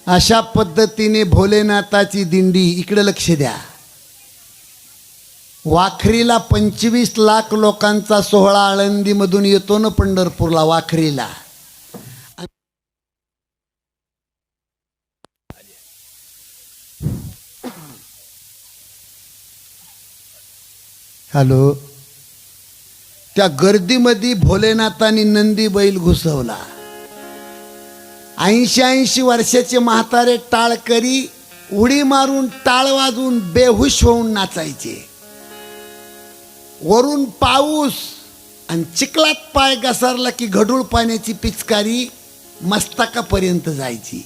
अशा पद्धतीने भोलेनाथाची दिंडी, इकडे लक्ष द्या. वाखरीला 25 लाख लोकांचा सोहळा आळंदीमधून येतो ना पंढरपूरला. वाखरीला हॅलो, त्या गर्दीमध्ये भोलेनाथांनी नंदी बैल घुसवला. 80-80 वर्षाचे म्हातारे टाळकरी उडी मारून टाळ वाजून बेहुश होऊन नाचायचे. वरून पाऊस आणि चिखलात पाय घसरला की गढूळ पाण्याची पिचकारी मस्तकापर्यंत जायची.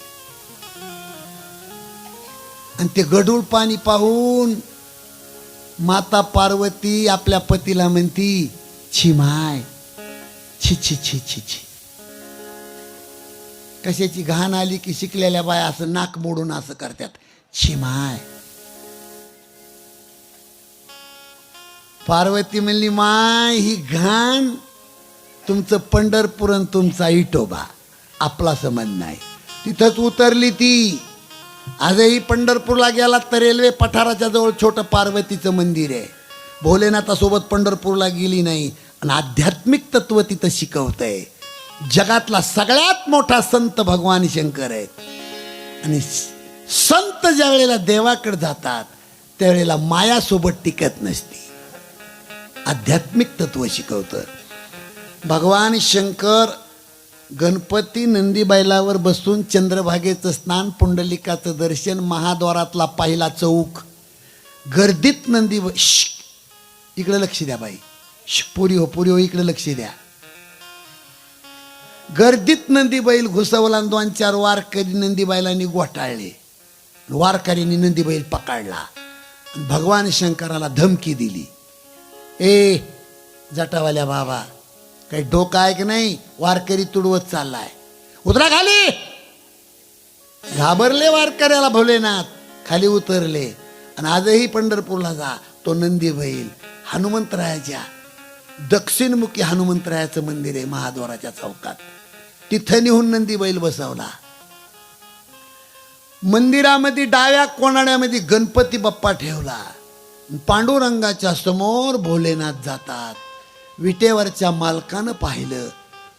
आणि ते गढूळ पाणी पाहून माता पार्वती आपल्या पतीला म्हणती, छी माय, छी छी छी छी छी. कशाची घाण आली की शिकलेल्या बाया असं नाक मोडून असं करतात, छी माय. पार्वती म्हणली, माय ही घाण तुमचं पंढरपूर आणि तुमचा इटोबा, आपला संबंध नाही. तिथंच उतरली ती. आजही पंढरपूरला गेला तर रेल्वे पठाराच्या जवळ छोटं पार्वतीचं मंदिर आहे. भोलेनाथासोबत पंढरपूरला गेली नाही आणि आध्यात्मिक तत्व तिथं शिकवतंय. जगातला सगळ्यात मोठा संत भगवान शंकर आहेत. आणि संत ज्या वेळेला देवाकडे जातात त्यावेळेला मायासोबत टिकत नसती, आध्यात्मिक तत्व शिकवतं. भगवान शंकर गणपती नंदी बैलावर बसून चंद्रभागेचं स्नान, पुंडलिकाचं दर्शन, महाद्वारातला पहिला चौक, गर्दीत नंदी इकडे लक्ष द्या बाई, पुरी हो इकडे लक्ष द्या. गर्दीत नंदी बैल घुसवला. 2-4 वारकरी नंदी बैलांनी घोटाळले. वारकऱ्यांनी नंदी बैल पकडला. भगवान शंकराला धमकी दिली, ए जटावाल्या बाबा, काही डोका आहे की नाही? वारकरी तुडवत चाललाय, उतरा खाली. घाबरले वारकऱ्याला भोलेनाथ, खाली उतरले. आणि आजही पंढरपूरला जा, तो नंदी बैल हनुमंतरायाच्या दक्षिणमुखी हनुमंतरायाचं मंदिर आहे महाद्वाराच्या चौकात, तिथं नेऊन नंदी बैल बसवला. मंदिरामध्ये डाव्या कोनाड्यामध्ये गणपती बाप्पा ठेवला. पांडुरंगाच्या समोर भोलेनाथ जातात. विटेवरच्या मालकानं पाहिलं,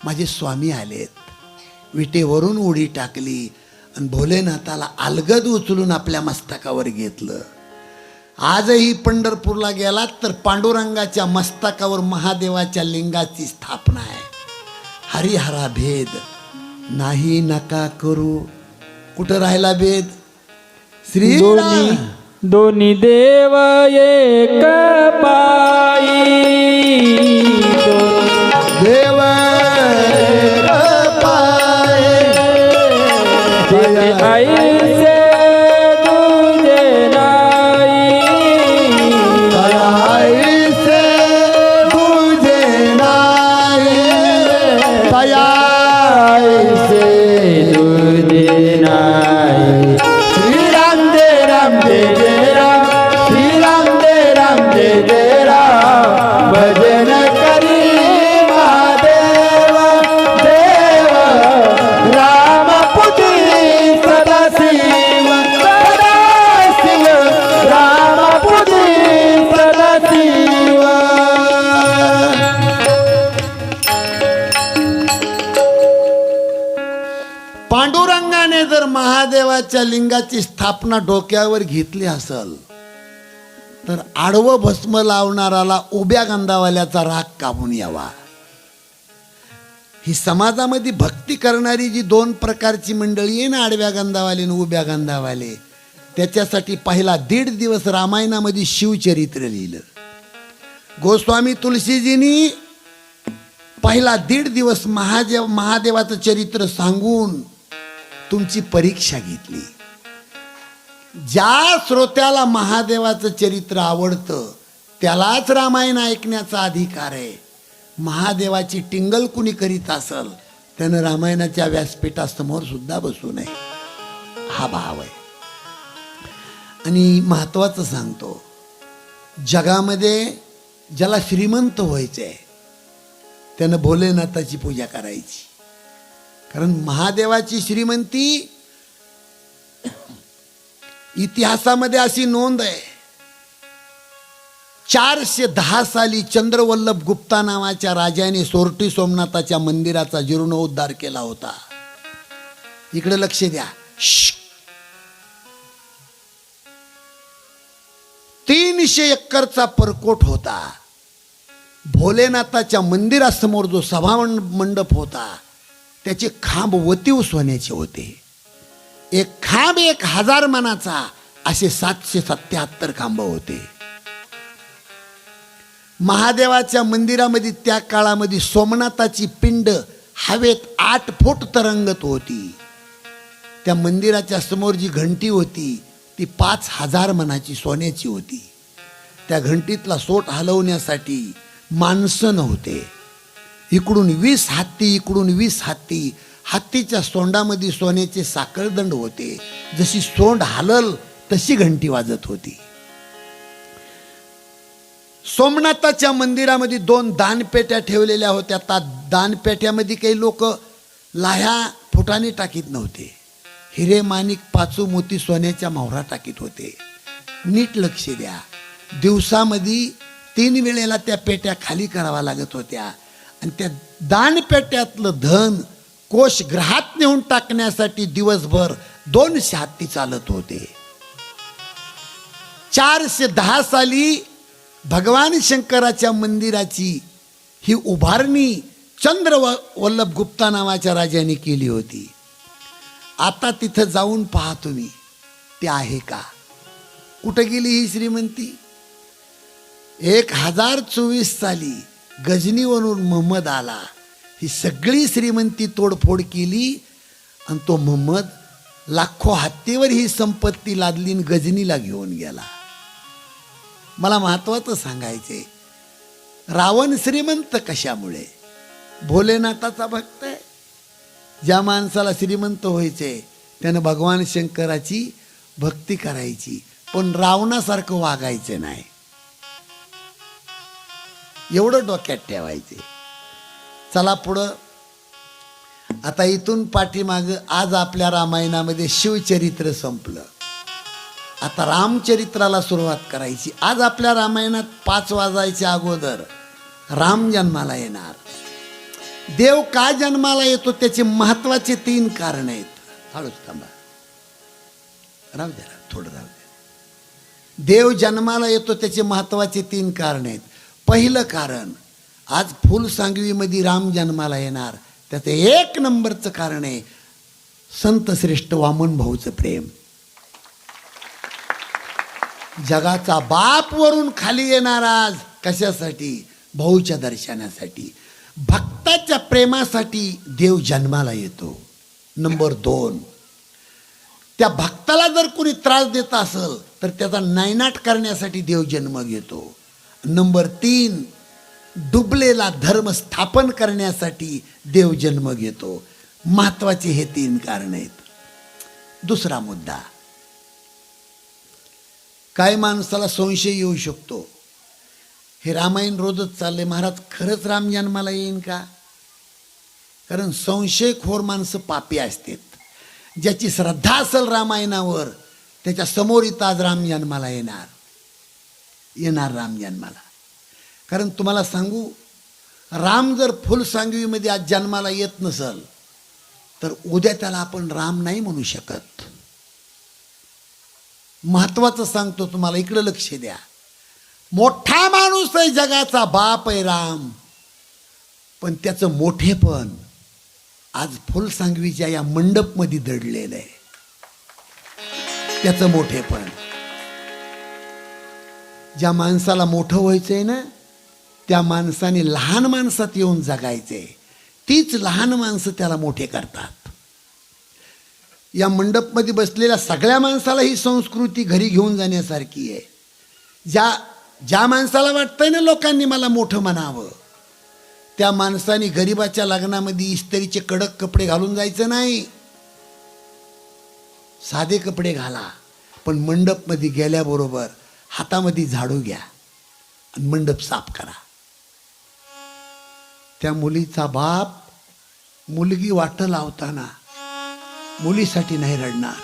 माझे स्वामी आलेत. विटेवरून उडी टाकली आणि भोलेनाथाला अलगद उचलून आपल्या मस्तकावर घेतलं. आजही पंढरपूरला गेलात तर पांडुरंगाच्या मस्तकावर महादेवाच्या लिंगाची स्थापना आहे. हरिहरा भेद नाही नका करू. कुठं राहिला भेद? श्री दोन्ही देव एक पायी, देव ऐसे तुझे नाही, ऐसे तुझे नाही, ऐसे तुझे नाही. श्रीराम जय राम जय जय राम, श्रीराम जय राम जय जय राम. भजन करी महादेव देव, राम पुजी सदाशिव सदाशिव, राम पुजी सदाशिव. पांडुरंगाने जर महादेवाच्या लिंगाची स्थापना डोक्यावर घेतली असेल तर आडवं भस्म लावणाराला उभ्या गंधावाल्याचा राग काबून यावा. ही समाजामध्ये भक्ती करणारी जी 2 प्रकारची मंडळी आहे ना, आडव्या गंधावाले आणि उभ्या गंधावाले, त्याच्यासाठी पहिला 1.5 दिवस रामायणामध्ये शिवचरित्र लिहिलं. गोस्वामी तुलसीजींनी पहिला 1.5 दिवस महादेवाचं चरित्र सांगून तुमची परीक्षा घेतली. ज्या श्रोत्याला महादेवाचं चरित्र आवडतं त्यालाच रामायण ऐकण्याचा अधिकार आहे. महादेवाची टिंगल कुणी करीत असेल त्यानं रामायणाच्या व्यासपीठासमोर सुद्धा बसू नये, हा भाव आहे. आणि महत्वाचं सांगतो, जगामध्ये ज्याला श्रीमंत व्हायचंय त्यानं भोलेनाथाची पूजा करायची. कारण महादेवाची श्रीमंती इतिहासामध्ये अशी नोंद आहे, 410 साली चंद्रवल्लभ गुप्ता नावाच्या राजाने सोरटी सोमनाथाच्या मंदिराचा जीर्णोद्धार केला होता. इकडे लक्ष द्या. 300 एकरचा परकोट होता. भोलेनाथाच्या मंदिरासमोर जो सभा मंडप होता त्याचे खांब वतीव सोन्याचे होते. एक खांब 1000 मनाचा, असे 777 खांब होते. महादेवाच्या मंदिरामध्ये त्या काळामध्ये सोमनाथाची पिंड हवेत 8 फूट तरंगत होती. त्या मंदिराच्या समोर जी घंटी होती ती 5000 मनाची सोन्याची होती. त्या घंटीतला सोट हलवण्यासाठी माणसं नव्हते. इकडून 20 हत्ती, इकडून 20 हत्ती. हत्तीच्या सोंडामध्ये सोन्याचे साखळदंड होते. जशी सोंड हलल तशी घंटी वाजत होती. सोमनाथाच्या मंदिरामध्ये 2 दानपेट्या ठेवलेल्या होत्या. त्या दानपेट्यामध्ये काही लोक लाह्या फुटाने टाकीत नव्हते. हिरे माणिक पाचू मोती सोन्याच्या मोहरा टाकीत होते. नीट लक्ष द्या. दिवसामध्ये 3 वेळेला त्या पेट्या खाली कराव्या लागत होत्या आणि त्या दानपेट्यातलं धन कोषगृहात नेऊन टाकण्यासाठी दिवसभर 200 हत्ती चालत होते. 410 साली भगवान शंकराच्या मंदिराची ही उभारणी चंद्रवल्लभ गुप्ता नावाच्या राजाने केली होती. आता तिथं जाऊन पहा तुम्ही, ते आहे का? कुठं गेली ही श्रीमंती? 1024 साली गजनीवरून मोहम्मद आला. ही सगळी श्रीमंती तोडफोड केली आणि तो मोहम्मद लाखो हत्तीवर ही संपत्ती लादली आणि गजनीला घेऊन गेला. मला महत्वाचं सांगायचे, रावण श्रीमंत कशामुळे? भोलेनाथाचा भक्त आहे. ज्या माणसाला श्रीमंत व्हायचे त्यानं भगवान शंकराची भक्ती करायची, पण रावणासारखं वागायचं नाही. एवढं डोक्यात ठेवायचे. चला पुढं. आता इथून पाठीमाग आज आपल्या रामायणामध्ये शिवचरित्र संपलं. आता रामचरित्राला सुरुवात करायची. आज आपल्या रामायणात 5 वाजायच्या अगोदर राम जन्माला येणार. देव का जन्माला येतो त्याचे महत्वाचे 3 कारण आहेत. हळूच थांबा, राहू द्या, थोडं राहू द्या. देव जन्माला येतो त्याचे महत्वाचे 3 कारण आहेत. पहिलं कारण, आज फुलसांगवीमध्ये राम जन्माला येणार, त्याचं 1 नंबरचं कारण आहे संत श्रेष्ठ वामन भाऊचं प्रेम. जगाचा बाप वरून खाली येणार आज. कशासाठी? भाऊच्या दर्शनासाठी. भक्ताच्या प्रेमासाठी देव जन्माला येतो. नंबर 2, त्या भक्ताला जर कोणी त्रास देत असेल तर त्याचा नायनाट करण्यासाठी देव जन्म घेतो. नंबर 3, डुबलेला धर्म स्थापन करण्यासाठी देव जन्म घेतो. महत्वाचे हे 3 कारण आहेत. दुसरा मुद्दा, काय माणसाला संशय येऊ शकतो, हे रामायण रोजच चाललंय, महाराज खरंच राम जन्माला येईन का? कारण संशयखोर माणसं पापी असतात. ज्याची श्रद्धा असेल रामायणावर त्याच्या समोर इथं आज राम जन्माला येणार राम जन्माला. कारण तुम्हाला सांगू, राम जर फुलसांगवीमध्ये आज जन्माला येत नसल तर उद्या त्याला आपण राम नाही म्हणू शकत. महत्वाचं सांगतो तुम्हाला, इकडं लक्ष द्या. मोठा माणूस आहे, जगाचा बाप आहे राम, पण त्याचं मोठेपण आज फुलसांगवीच्या या मंडपमध्ये दडलेलं आहे. त्याचं मोठेपण. ज्या माणसाला मोठं व्हायचंय ना, त्या माणसाने लहान माणसात येऊन जगायचंय. तीच लहान माणसं त्याला मोठे करतात. या मंडपमध्ये बसलेल्या सगळ्या माणसाला ही संस्कृती घरी घेऊन जाण्यासारखी आहे. ज्या माणसाला वाटतंय ना लोकांनी मला मोठं म्हणावं, त्या माणसाने गरिबाच्या लग्नामध्ये इस्त्रीचे कडक कपडे घालून जायचं नाही. साधे कपडे घाला, पण मंडपमध्ये गेल्याबरोबर हातामध्ये झाडू घ्या आणि मंडप साफ करा. त्या मुलीचा बाप मुलगी वाट लावताना मुलीसाठी नाही रडणार,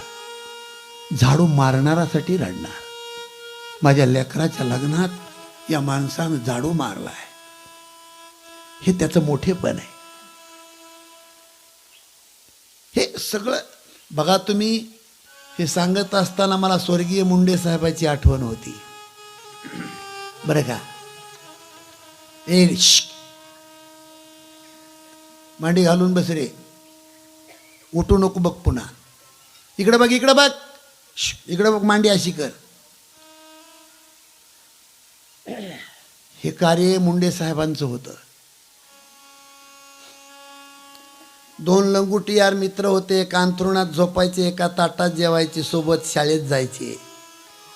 झाडू मारणारासाठी रडणार. माझ्या लेकराच्या लग्नात या माणसानं झाडू मारलाय, हे त्याचं मोठेपण आहे. हे सगळं बघा तुम्ही. हे सांगत असताना मला स्वर्गीय मुंडे साहेबाची आठवण होती बरं का. मांडी घालून बस रे, उठू नको बघ पुन्हा. इकडे बघ, इकडे बघ, इकडे बघ, मांडी अशी कर. हे कार्य मुंडे साहेबांचं होतं. 2 लंगुटीयार मित्र होते. एका अंथरुणात झोपायचे, एका ताटात जेवायचे, सोबत शाळेत जायचे.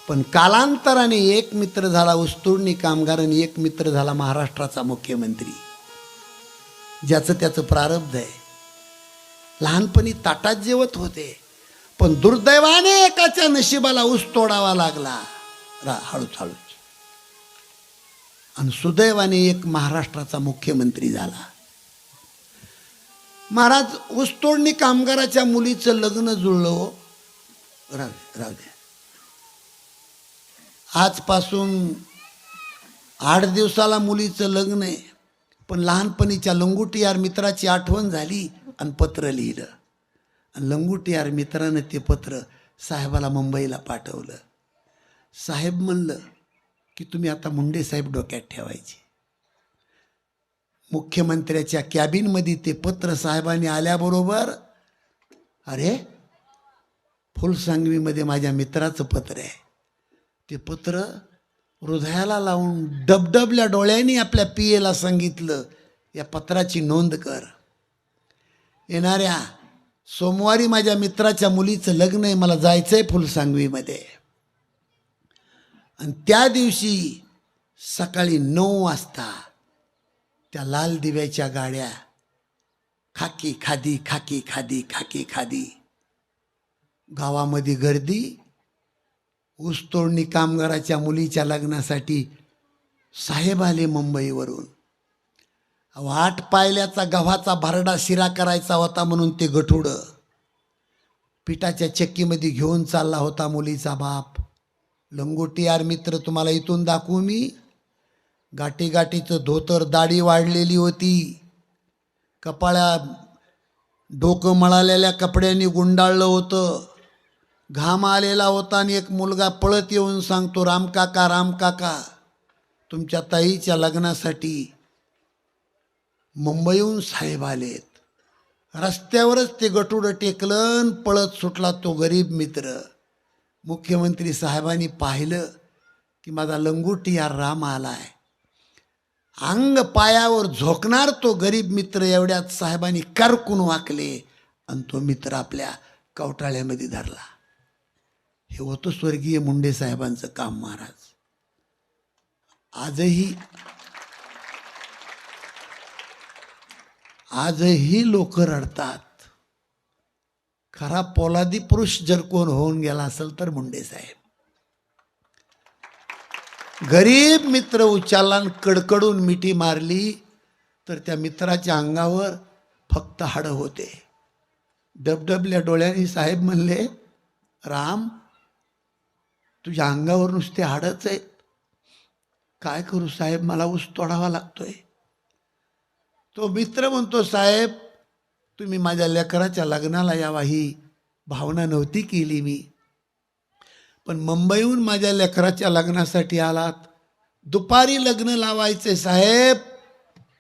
पण कालांतराने एक मित्र झाला ऊसतोडणी कामगार आणि एक मित्र झाला महाराष्ट्राचा मुख्यमंत्री. ज्याचं त्याचं प्रारब्ध आहे. लहानपणी ताटात जेवत होते, पण दुर्दैवाने एकाच्या नशिबाला ऊस तोडावा लागला हळूच हळूच, आणि सुदैवाने एक महाराष्ट्राचा मुख्यमंत्री झाला. महाराज, ऊसतोडणी कामगाराच्या मुलीचं लग्न जुळलं. राहू द्या. आजपासून 8 दिवसाला मुलीचं लग्न आहे, पण लहानपणीच्या लंगुटीयार मित्राची आठवण झाली आणि पत्र लिहिलं. आणि लंगुटीयार मित्रानं ते पत्र साहेबाला मुंबईला पाठवलं. साहेब म्हणलं की तुम्ही आता मुंडे साहेब डोक्यात ठेवायचे. मुख्यमंत्र्याच्या कॅबिनमध्ये ते पत्र साहेबांनी आल्याबरोबर, अरे फुलसांगवीमध्ये माझ्या मित्राचं पत्र आहे. ते पत्र हृदयाला लावून डबडबल्या डोळ्यांनी आपल्या पियेला सांगितलं, या पत्राची नोंद कर. येणाऱ्या सोमवारी माझ्या मित्राच्या मुलीचं लग्न आहे, मला जायचंय फुलसांगवीमध्ये. आणि त्या दिवशी सकाळी 9 वाजता त्या लाल दिव्याच्या गाड्या, खाकी खादी खाकी खादी खाकी खादी, गावामध्ये गर्दी. ऊसतोडणी कामगाराच्या मुलीच्या लग्नासाठी साहेब आले मुंबईवरून. 8 पायल्याचा गव्हाचा भरडा शिरा करायचा होता म्हणून ते गठुडं पिठाच्या चक्कीमध्ये घेऊन चालला होता मुलीचा बाप. लंगोटीयार मित्र तुम्हाला इथून दाखवू मी. गाठी गाठीचं धोतर, दाढी वाढलेली होती, कपाळा डोकं मळालेल्या कपड्यांनी गुंडाळलं होतं, घाम आलेला होता. आणि एक मुलगा पळत येऊन सांगतो, रामकाका रामकाका, तुमच्या ताईच्या लग्नासाठी मुंबईहून साहेब आलेत. रस्त्यावरच ते गटुडं टेकलं, पळत सुटला तो गरीब मित्र. मुख्यमंत्री साहेबांनी पाहिलं की माझा लंगोटीयार राम आलाय. अंग पायावर झोकणार तो गरीब मित्र, एवढ्यात साहेबांनी करकून वाकले आणि तो मित्र आपल्या कवटाळ्यामध्ये धरला. हे होतं स्वर्गीय मुंडे साहेबांचं काम महाराज. आजही लोक रडतात. खरा पोलादी पुरुष जर कोण होऊन गेला असेल तर मुंडे साहेब. गरीब मित्र उचलला, कडकडून मिठी मारली तर त्या मित्राच्या अंगावर फक्त हाडं होते. डबडबल्या डोळ्यांनी साहेब म्हणले, राम, तुझ्या अंगावर नुसते हाडच आहेत. काय करू साहेब, मला ऊस तोडावा लागतोय. तो मित्र म्हणतो, साहेब तुम्ही माझ्या लेकराच्या लग्नाला यावा ही भावना नव्हती केली मी, पण मुंबईहून माझ्या लेकराच्या लग्नासाठी आलात. दुपारी लग्न लावायचे साहेब.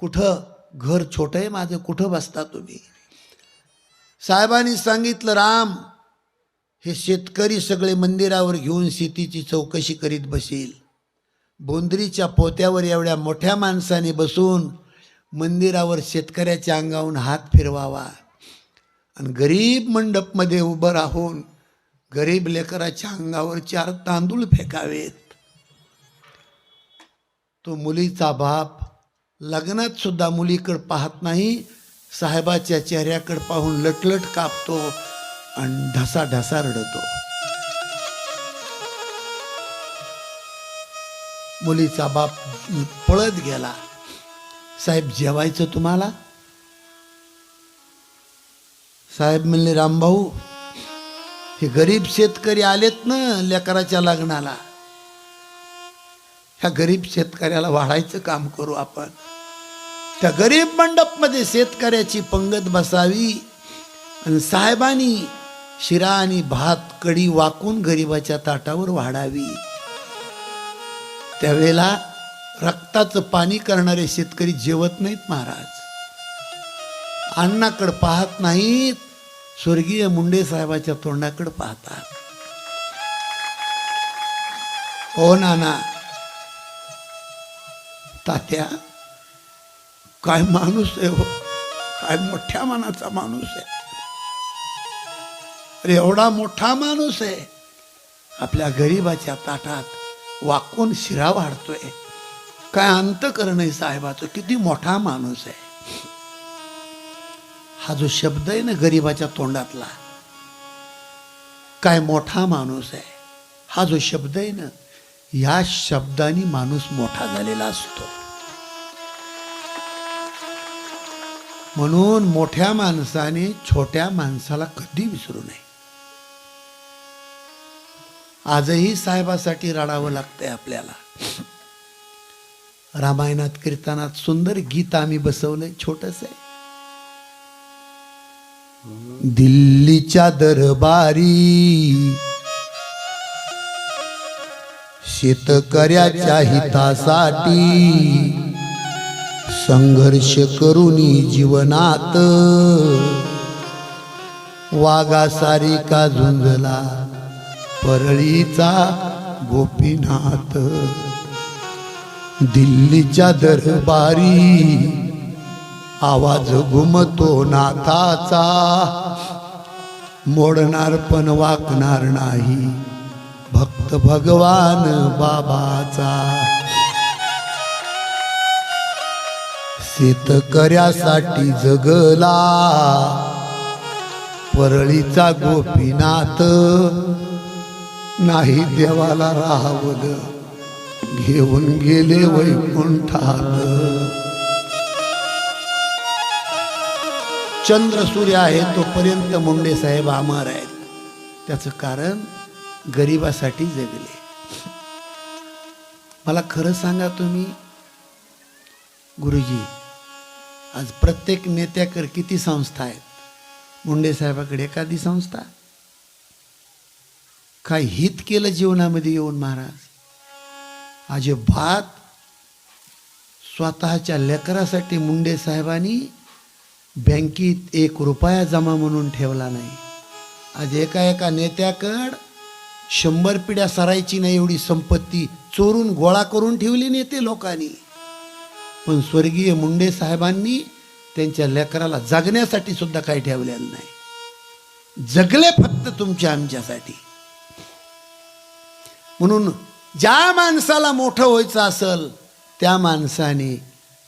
कुठं, घर छोटं आहे माझं, कुठं बसता तुम्ही. साहेबांनी सांगितलं, राम, हे शेतकरी सगळे मंदिरावर घेऊन शेतीची चौकशी करीत बसेल. बोंद्रीच्या पोत्यावर एवढ्या मोठ्या माणसाने बसून मंदिरावर शेतकऱ्याच्या अंगावरून हात फिरवावा आणि गरीब मंडपमध्ये उभं राहून गरीब लेकराच्या अंगावर 4 तांदूळ फेकावेत. तो मुलीचा बाप लग्नात सुद्धा मुलीकडे पाहत नाही, साहेबाच्या चेहऱ्याकडे पाहून लटलट कापतो आणि ढसा ढसा रडतो. मुलीचा बाप पळत गेला. साहेब जेवायचं तुम्हाला? साहेब म्हणले, रामभाऊ, हे गरीब शेतकरी आलेत ना लेकराच्या लग्नाला, ह्या गरीब शेतकऱ्याला वाढायचं काम करू आपण. त्या गरीब मंडपमध्ये शेतकऱ्याची पंगत बसावी आणि साहेबांनी शिरा आणि भात कढी वाकून गरीबाच्या ताटावर वाढावी. त्यावेळेला रक्ताचं पाणी करणारे शेतकरी जेवत नाहीत महाराज, अन्नाकडे पाहत नाहीत, स्वर्गीय मुंडे साहेबाच्या तोंडाकडे पाहतात. हो नाना, तात्या काय माणूस आहे हो, काय मोठ्या मनाचा माणूस आहे. अरे एवढा मोठा माणूस आहे, आपल्या गरीबाच्या ताटात वाकून शिरा वाढतोय. काय अंतकरण आहे साहेबाचं, किती मोठा माणूस आहे. हा जो शब्द आहे ना गरीबाच्या तोंडातला, काय मोठा माणूस आहे, हा जो शब्द आहे ना, या शब्दाने माणूस मोठा झालेला असतो. म्हणून मोठ्या माणसाने छोट्या माणसाला कधी विसरू नये. आजही साहेबासाठी रडावं लागतंय आपल्याला. रामायणात कीर्तनात सुंदर गीत आम्ही बसवलंय, छोटस आहे. दिल्लीच्या दरबारी शेतकऱ्याच्या हितासाठी संघर्ष करूनी जीवनात वाघासारी का झुंजला परळीचा गोपीनाथ. दिल्लीच्या दरबारी आवाज घुमतो नाथाचा, मोडणार पण वाकणार नाही भक्त भगवान बाबाचा. शेतकऱ्यासाठी जगला परळीचा गोपीनाथ, नाही देवाला राहावलं घेऊन गेले वैकुंठात. चंद्र सूर्य आहे तोपर्यंत मुंडे साहेब अमर आहेत. त्याचं कारण गरिबासाठी जगले. मला खरं सांगा तुम्ही गुरुजी, आज प्रत्येक नेत्याकडे किती संस्था आहेत? मुंडे साहेबाकडे एखादी संस्था? काय हित केलं जीवनामध्ये येऊन महाराज? अजिबात. स्वतःच्या लेकरासाठी मुंडे साहेबांनी बँकेत 1 रुपया जमा म्हणून ठेवला नाही. आज एका नेत्याकड 100 पिढ्या सरायची नाही एवढी संपत्ती चोरून गोळा करून ठेवली नेते लोकांनी. पण स्वर्गीय मुंडे साहेबांनी त्यांच्या लेकराला जगण्यासाठी सुद्धा काही ठेवलेलं नाही. जगले फक्त तुमच्या आमच्यासाठी. म्हणून ज्या माणसाला मोठं व्हायचं असेल त्या माणसाने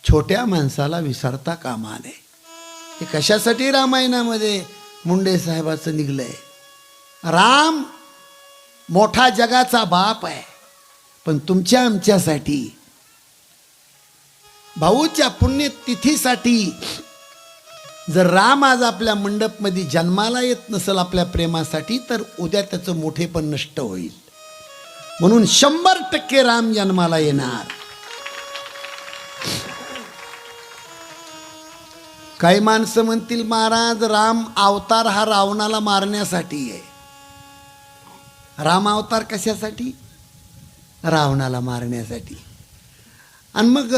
छोट्या माणसाला विसरता कामा नये. हे कशासाठी रामायणामध्ये मुंडे साहेबाचं निघलंय? राम मोठा जगाचा बाप आहे, पण तुमच्या आमच्यासाठी भाऊच्या पुण्यतिथीसाठी जर राम आज आपल्या मंडपमध्ये जन्माला येत नसेल आपल्या प्रेमासाठी, तर उद्या त्याचं मोठेपण नष्ट होईल. म्हणून 100% राम जन्माला येणार. काही माणसं म्हणतील महाराज राम अवतार हा रावणाला मारण्यासाठी आहे. राम अवतार कशासाठी? रावणाला मारण्यासाठी. आणि मग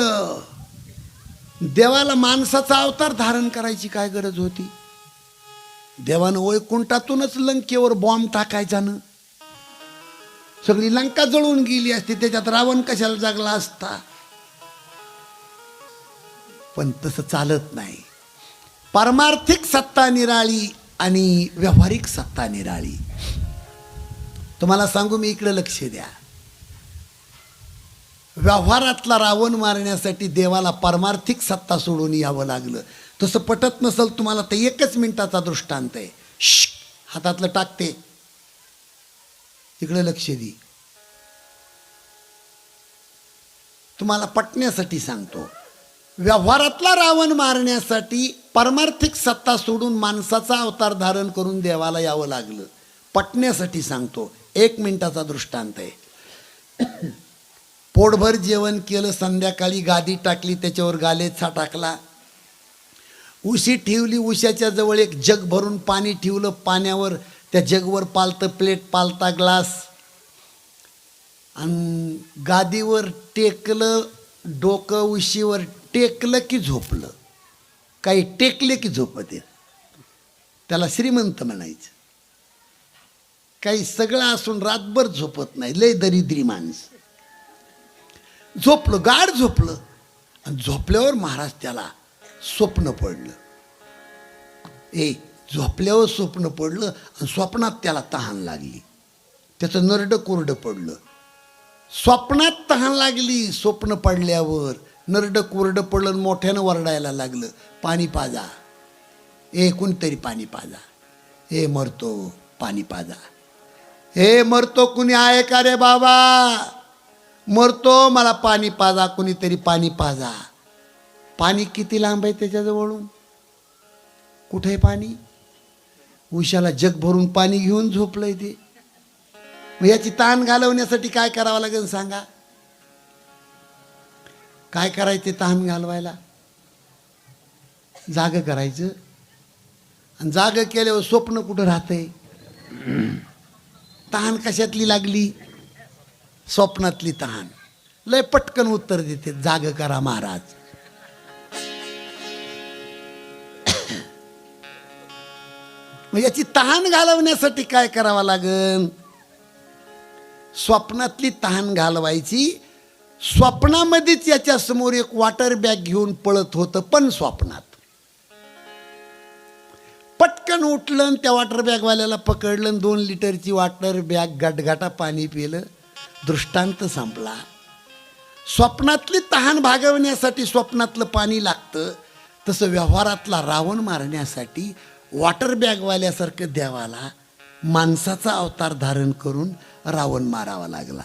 देवाला माणसाचा अवतार धारण करायची काय गरज होती? देवानं वैकुंठातूनच लंकेवर बॉम्ब टाकायचा ना, सगळी लंका जळून गेली असती, त्याच्यात रावण कशाला जागला असता? पण तसं चालत नाही. पारमार्थिक सत्ता निराळी आणि व्यावहारिक सत्ता निराळी. तुम्हाला सांगू मी, इकडे लक्ष द्या. व्यवहारातला रावण मारण्यासाठी देवाला पारमार्थिक सत्ता सोडून यावं लागलं. तसं पटत नसेल तुम्हाला तर 1 मिनिटाचा दृष्टांत आहे. हातातलं टाकते, इकडे लक्ष दे. तुम्हाला पटण्यासाठी सांगतो. व्यवहारातला रावण मारण्यासाठी पारमार्थिक सत्ता सोडून माणसाचा अवतार धारण करून देवाला यावं लागलं. पटण्यासाठी सांगतो. 1 मिनिटाचा दृष्टांत आहे. पोटभर जेवण केलं, संध्याकाळी गादी टाकली, त्याच्यावर गालेचा टाकला, उशी ठेवली, उशाच्या जवळ एक जग भरून पाणी ठेवलं, पाण्यावर त्या जगवर पालतं प्लेट, पालता ग्लास, आणि गादीवर टेकलं, डोकं उशीवर टेकलं की झोपलं. काही टेकले की झोपते, त्याला श्रीमंत म्हणायचं. काही सगळं असून रातभर झोपत नाही, लय दरिद्री माणसं. झोपलं, गाढ झोपलं, आणि झोपल्यावर महाराज त्याला स्वप्न पडलं. झोपल्यावर स्वप्न पडलं, आणि स्वप्नात त्याला तहान लागली. त्याचं नरडं कोरडं पडलं. स्वप्नात तहान लागली, स्वप्न पडल्यावर नरडं कोरडं पडलं, आणि मोठ्यानं वरडायला लागलं, पाणी पाजा, कोणीतरी पाणी पाजा, मरतो, पाणी पाजा, मरतो, कुणी आहे का रे बाबा, मरतो, मला पाणी पाजा, कुणीतरी पाणी पाजा. पाणी किती लांब आहे त्याच्याजवळून, कुठे आहे पाणी? उशाला जग भरून पाणी घेऊन झोपलंय ते. मग याची ताण घालवण्यासाठी काय करावं लागेल सांगा? काय करायचे ताण घालवायला? जाग करायचं. आणि जाग केल्यावर स्वप्न कुठं राहतंय? तहान कशातली लागली? स्वप्नातली तहान. लय पटकन उत्तर देते, जाग करा महाराज. मग याची तहान घालवण्यासाठी काय करावं लागेल? स्वप्नातली तहान घालवायची. स्वप्नामध्येच याच्या समोर एक वॉटर बॅग घेऊन पळत होतं, पण स्वप्नात पटकन उठलं, त्या वॉटर बॅगवाल्याला पकडलं, 2 लिटरची वॉटर बॅग गटगटा पाणी पिलं, दृष्टांत संपला. स्वप्नातली तहान भागवण्यासाठी स्वप्नातलं पाणी लागतं, तसं व्यवहारातला रावण मारण्यासाठी वॉटर बॅगवाल्यासारखं देवाला माणसाचा अवतार धारण करून रावण मारावा लागला.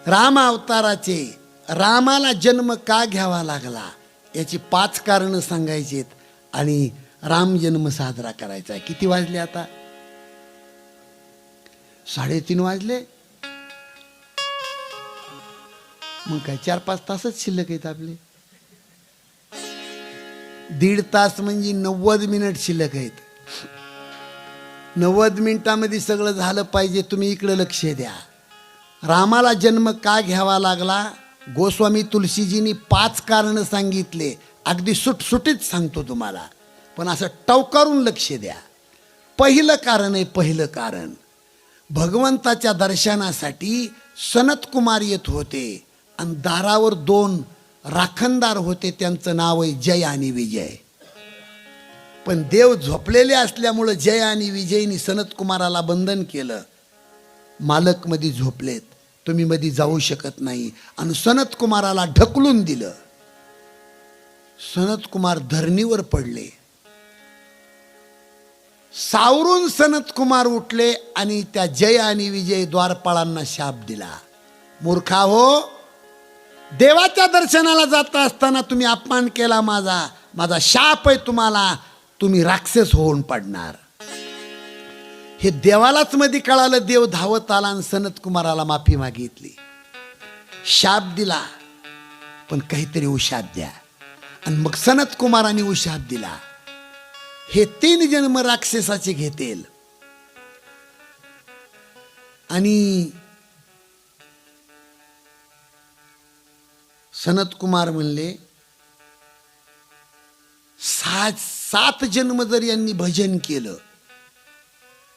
राम अवताराचे, रामाला जन्म का घ्यावा लागला याची 5 कारणं सांगायची आहेत, आणि राम जन्म साजरा करायचा आहे. किती वाजले आता? 3:30 वाजले. मग काय 4-5 तासच शिल्लक आहेत आपले. 1.5 तास म्हणजे 90 मिनिट शिल्लक आहेत. 90 मिनिटामध्ये सगळं झालं पाहिजे. तुम्ही इकडे लक्ष द्या. रामाला जन्म का घ्यावा लागला? गोस्वामी तुलसीजींनी 5 कारणं सांगितले. अगदी सुटसुटीत सांगतो तुम्हाला, पण असं टवकारून लक्ष द्या. पहिलं कारण आहे, पहिलं कारण, भगवंताच्या दर्शनासाठी सनत कुमार येत होते, आणि दारावर 2 राखणदार होते, त्यांचं नाव आहे जय आणि विजय. पण देव झोपलेले असल्यामुळं जय आणि विजयनी सनत कुमाराला बंधन केलं. मालक मध्ये झोपलेत, तुम्ही मध्ये जाऊ शकत नाही, आणि सनत कुमाराला ढकलून दिलं. सनत कुमार धरणीवर पडले. सावरून सनत कुमार उठले आणि त्या जय आणि विजय द्वारपाळांना शाप दिला. मूर्खा हो, देवाच्या दर्शनाला जात असताना तुम्ही अपमान केला माझा, माझा शाप आहे तुम्हाला, तुम्ही राक्षस होऊन पडणार. हे देवालाच मध्ये कळालं. देव धावत आला आणि सनत कुमाराला माफी मागितली, शाप दिला, पण काहीतरी उशाप द्या. आणि मग सनत कुमाराने उशाप दिला, हे 3 जन्म राक्षसाचे घेतील. आणि सनत कुमार म्हणले, 7 जन्म जर यांनी भजन केलं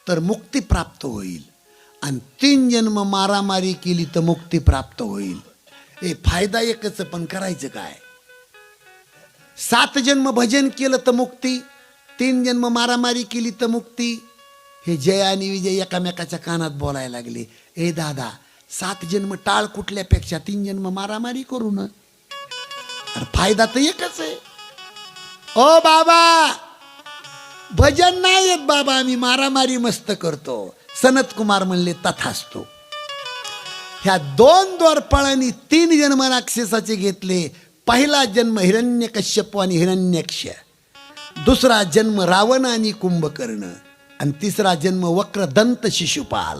तर मुक्ती प्राप्त होईल, आणि 3 जन्म मारामारी केली तर मुक्ती प्राप्त होईल. फायदा एकच, पण करायचं काय? 7 जन्म भजन केलं तर मुक्ती, 3 जन्म मारामारी केली तर मुक्ती. हे जय आणि विजय एकामेकाच्या कानात बोलायला लागले, दादा, 7 जन्म टाळ कुठल्यापेक्षा 3 जन्म मारामारी करू ना, अरे फायदा तर एकच आहे. ओ बाबा, भजन नाही येत बाबा, आम्ही मारामारी मस्त करतो. सनत कुमार म्हणले, तथास्तु. ह्या 2 द्वारपाळांनी 3 जन्म राक्षसाचे घेतले. पहिला जन्म हिरण्यकश्यप आणि हिरण्यक्ष, दुसरा जन्म रावण आणि कुंभकर्ण, आणि तिसरा जन्म वक्रदंत शिशुपाल.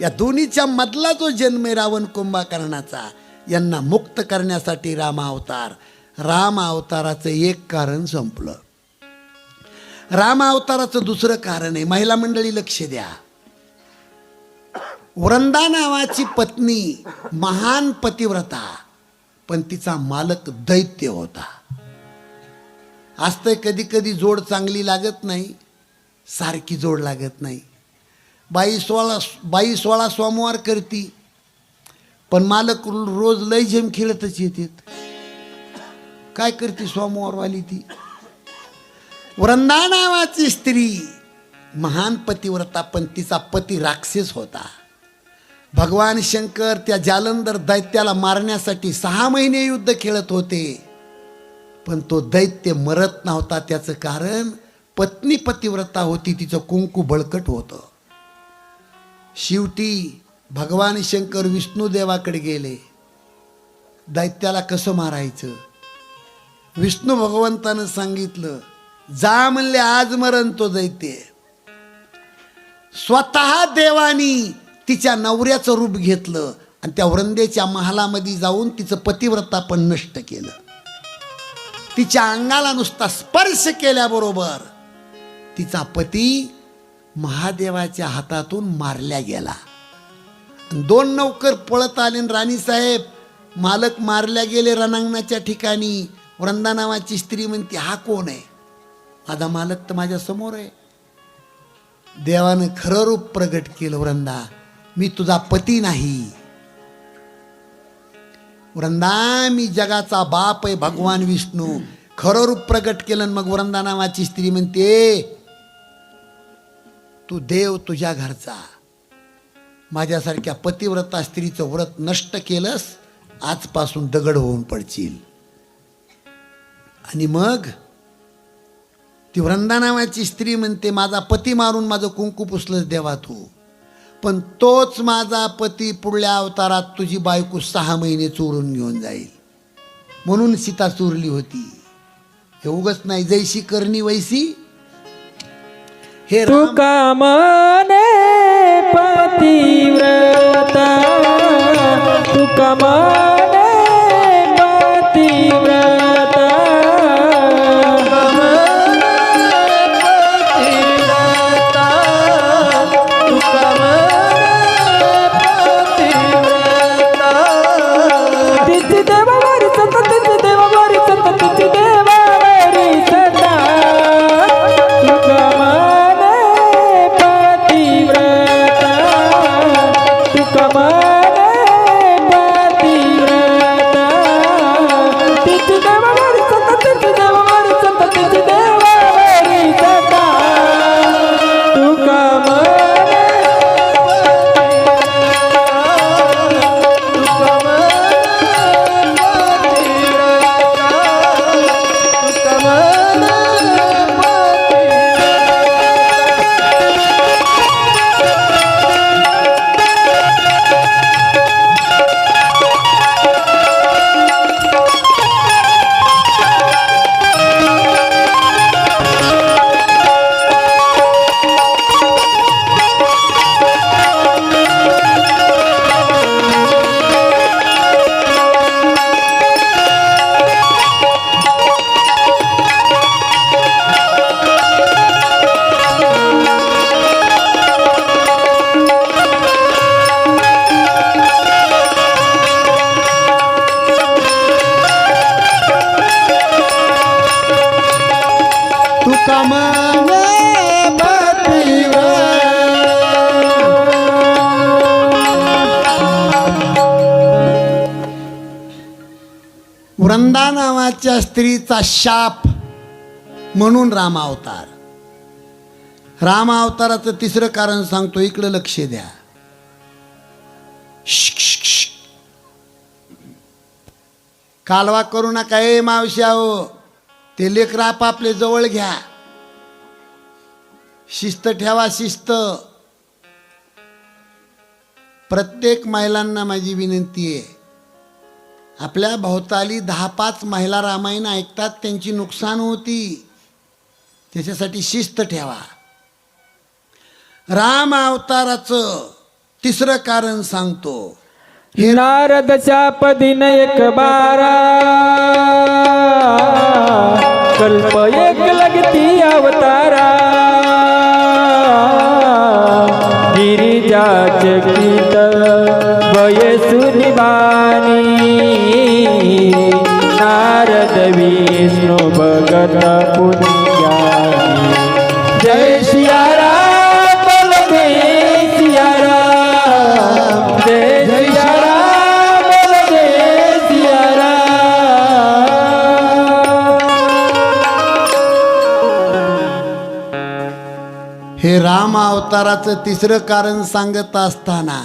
या दोन्हीच्या मधला जो जन्म आहे रावण कुंभकर्णाचा, यांना मुक्त करण्यासाठी राम अवतार. राम अवताराचं एक कारण संपलं. राम अवताराचं दुसरं कारण आहे. महिला मंडळी लक्ष द्या. वृंदा नावाची पत्नी महान पतिव्रता, पण तिचा मालक दैत्य होता. असतंय कधी कधी जोड चांगली लागत नाही, सारखी जोड लागत नाही. बाई 16 सोमवार करती, पण मालक रोज लय जेम खेळतच येतात. काय करते सोमवारवाली ती? वृंदा नावाची स्त्री महान पतिव्रता, पण तिचा पती राक्षस होता. भगवान शंकर त्या जालंधर दैत्याला मारण्यासाठी 6 महिने युद्ध खेळत होते, पण तो दैत्य मरत नव्हता. त्याचं कारण पत्नी पतिव्रता होती, तिचं कुंकू बळकट होतं. शेवटी भगवान शंकर विष्णुदेवाकडे गेले. दैत्याला कसं मारायचं? विष्णू भगवंतानं सांगितलं, जा म्हणले, आज मरण तो दैत्य. स्वतः देवानी तिच्या नवऱ्याचं रूप घेतलं आणि त्या वृंदेच्या महालामध्ये जाऊन तिचं पतिव्रता पण नष्ट केलं. तिच्या अंगाला नुसता स्पर्श केल्याबरोबर तिचा पती महादेवाच्या हातातून मारल्या गेला. 2 नौकर पळत आले. राणीसाहेब, मालक मारल्या गेले रणांगणाच्या ठिकाणी. वृंदा नावाची स्त्री म्हणते, हा कोण आहे? माझा मालक तर माझ्या समोर आहे. देवानं खरं रूप प्रगट केलं. वृंदा, मी तुझा पती नाही. वृंदा, मी जगाचा बाप आहे, भगवान विष्णू. खरं रूप प्रगट केलं. मग वृंदा नावाची स्त्री म्हणते, तू देव तुझ्या घरचा, माझ्यासारख्या पतिव्रता स्त्रीचं व्रत नष्ट केलंस, आजपासून दगड होऊन पडशील. आणि मग ती वृंदा नावाची स्त्री म्हणते, माझा पती मारून माझं कुंकू पुसलंच देवा तू, पण तोच माझा पती पुढल्या अवतारात तुझी बायको 6 महिने चोरून घेऊन जाईल. म्हणून सीता चोरली होती. हे उगच नाही, जैशी करणी वैसी. हे तू का माने पतिव्रता, तू का माने पतिव्रता. तिची देवावारी सत, तिची देवावारी सत, तिची देवावारी सत. तू का माने पतिव्रता, तू का माने पतिव्रता. तिची देवावारी सत, तिची देवावारी सत, तिची देवावारी सत. तू का माने वृंदा नावाच्या स्त्रीचा शाप म्हणून राम अवतार. राम अवताराचं तिसरं कारण सांगतो, इकडे लक्ष द्या. कालवा करू नका ए मावश्या हो. ते लेकरं आपापले जवळ घ्या. शिस्त ठेवा, शिस्त. प्रत्येक महिलांना माझी विनंती आहे, आपल्या भोवताली 10-5 महिला रामायण ऐकतात, त्यांची नुकसान होती. त्याच्यासाठी शिस्त ठेवा. राम अवताराचं तिसरं कारण सांगतो. नारदच्या पदीन एक बारा कल्प एक लगती अवतारा गिरिजाचे गीत वयसुनी बानी नारद विष्णू भगत पुण्यानी. जय सिया राम बोल जय सिया राम जय सिया राम बोल जय सिया राम. हे राम अवताराचं तिसरं कारण सांगत असताना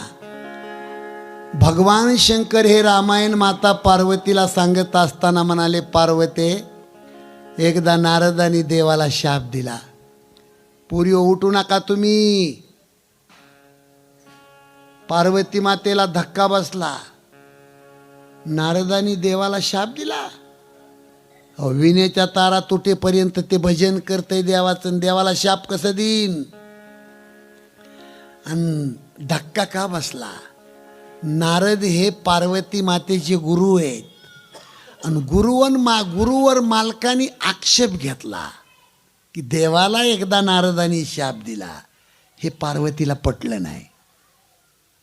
भगवान शंकर हे रामायण माता पार्वतीला सांगत असताना म्हणाले, पार्वते, एकदा नारदानी देवाला शाप दिला, पुरी उठू नका तुम्ही. पार्वती मातेला धक्का बसला. नारदानी देवाला शाप दिला. विण्याच्या तारा तुटेपर्यंत ते भजन करतंय देवाचं, आणि देवाला शाप कसं देईन? आणि धक्का का बसला? नारद हे पार्वती मातेचे गुरु आहेत, आणि गुरुवर मालकाने आक्षेप घेतला की देवाला एकदा नारदानी शाप दिला. हे पार्वतीला पटलं नाही.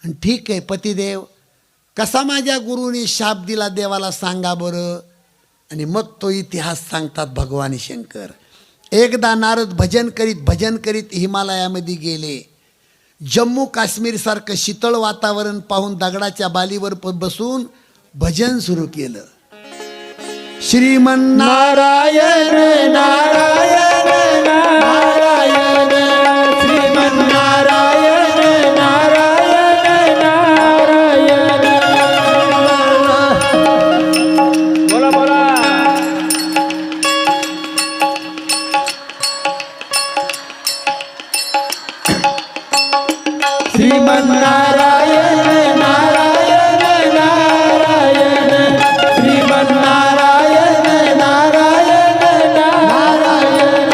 आणि ठीक आहे पतिदेव, कसा माझ्या गुरुने शाप दिला देवाला सांगा बरं. आणि मग तो इतिहास सांगतात भगवान शंकर. एकदा नारद भजन करीत हिमालयामध्ये गेले. जम्मू काश्मीर सारखं शीतळ वातावरण पाहून दगडाच्या बालीवर बसून भजन सुरू केलं. श्रीमन्नारायण नारायण नारायण श्रीमन्नारायण नारायण नारायण. बोला बोला. श्रीमन्नारायण नारायण नारायण श्रीमन्नारायण नारायण नारायण.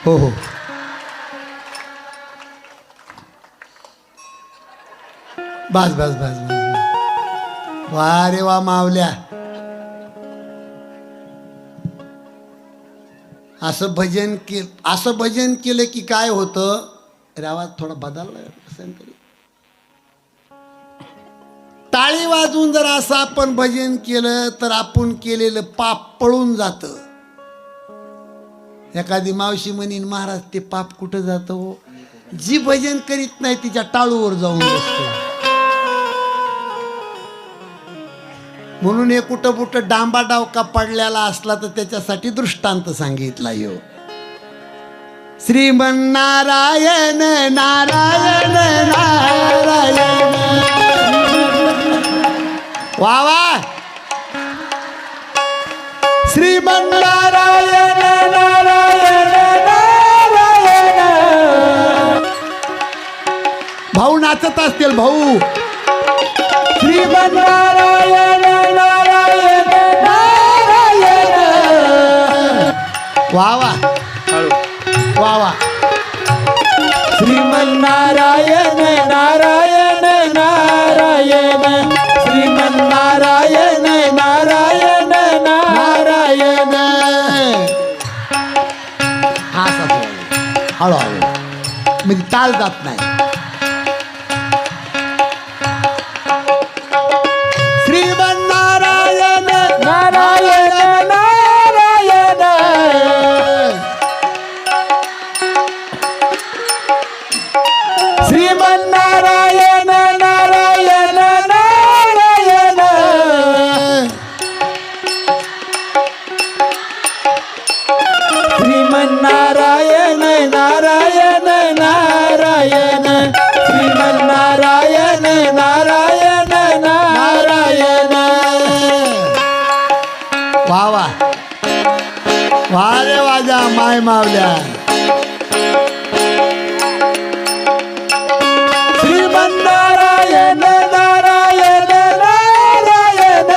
हो हो, बस बस बस बस. वा रे वा मावल्या. असं भजन केलं की काय होतं? आवाज थोडा बदलला असेल तरी. टाळी वाजून जर असं आपण भजन केलं तर आपण केलेलं पाप पळून जातं. एखादी मावशी म्हणीन, महाराज ते पाप कुठं जातं हो? जी भजन करीत नाही तिच्या टाळूवर जाऊन बसतो. म्हणून हे कुठं डांबा डावका पडलेला असला तर त्याच्यासाठी दृष्टांत सांगितला यो. श्रीमन्नारायण नारायण नारायण. वा वा. श्रीमन्नारायण नारायण नारायण. भाऊ नाचत असतील भाऊ. श्रीमन्नारायण नारायण नारायण. वा वा वा वा. श्रीमन्नारायण नारायण नारायण श्रीमन्नारायण नारायण नारायण. हा हळूहळू म्हणजे ताल जात नाही. श्रीमन्नारायण नारायण नारायण. श्रीमन्नारायण नारायण नारायण. श्रीमन्नारायण नारायण नारायण श्रीमन्नारायण नारायण नारायण. वा वा वा रे वाजा माय मावल्या. श्रीमन्नारायण नारायण नारायण.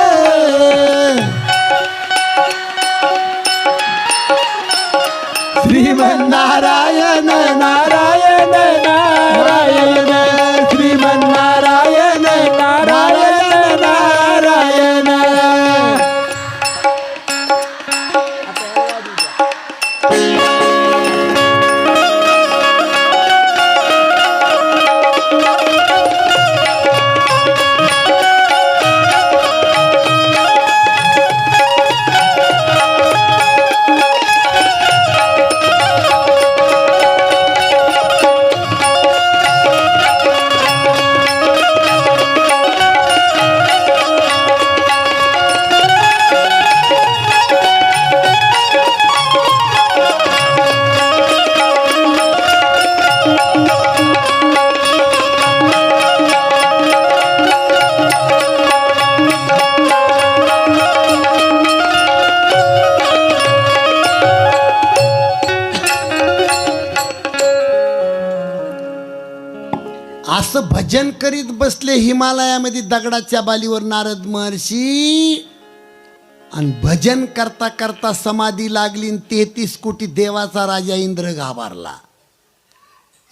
असं भजन करीत बसले हिमालयामध्ये दगडाच्या बालीवर नारद महर्षी. आणि भजन करता करता समाधी लागली. 33 कोटी देवाचा राजा इंद्र घाबरला.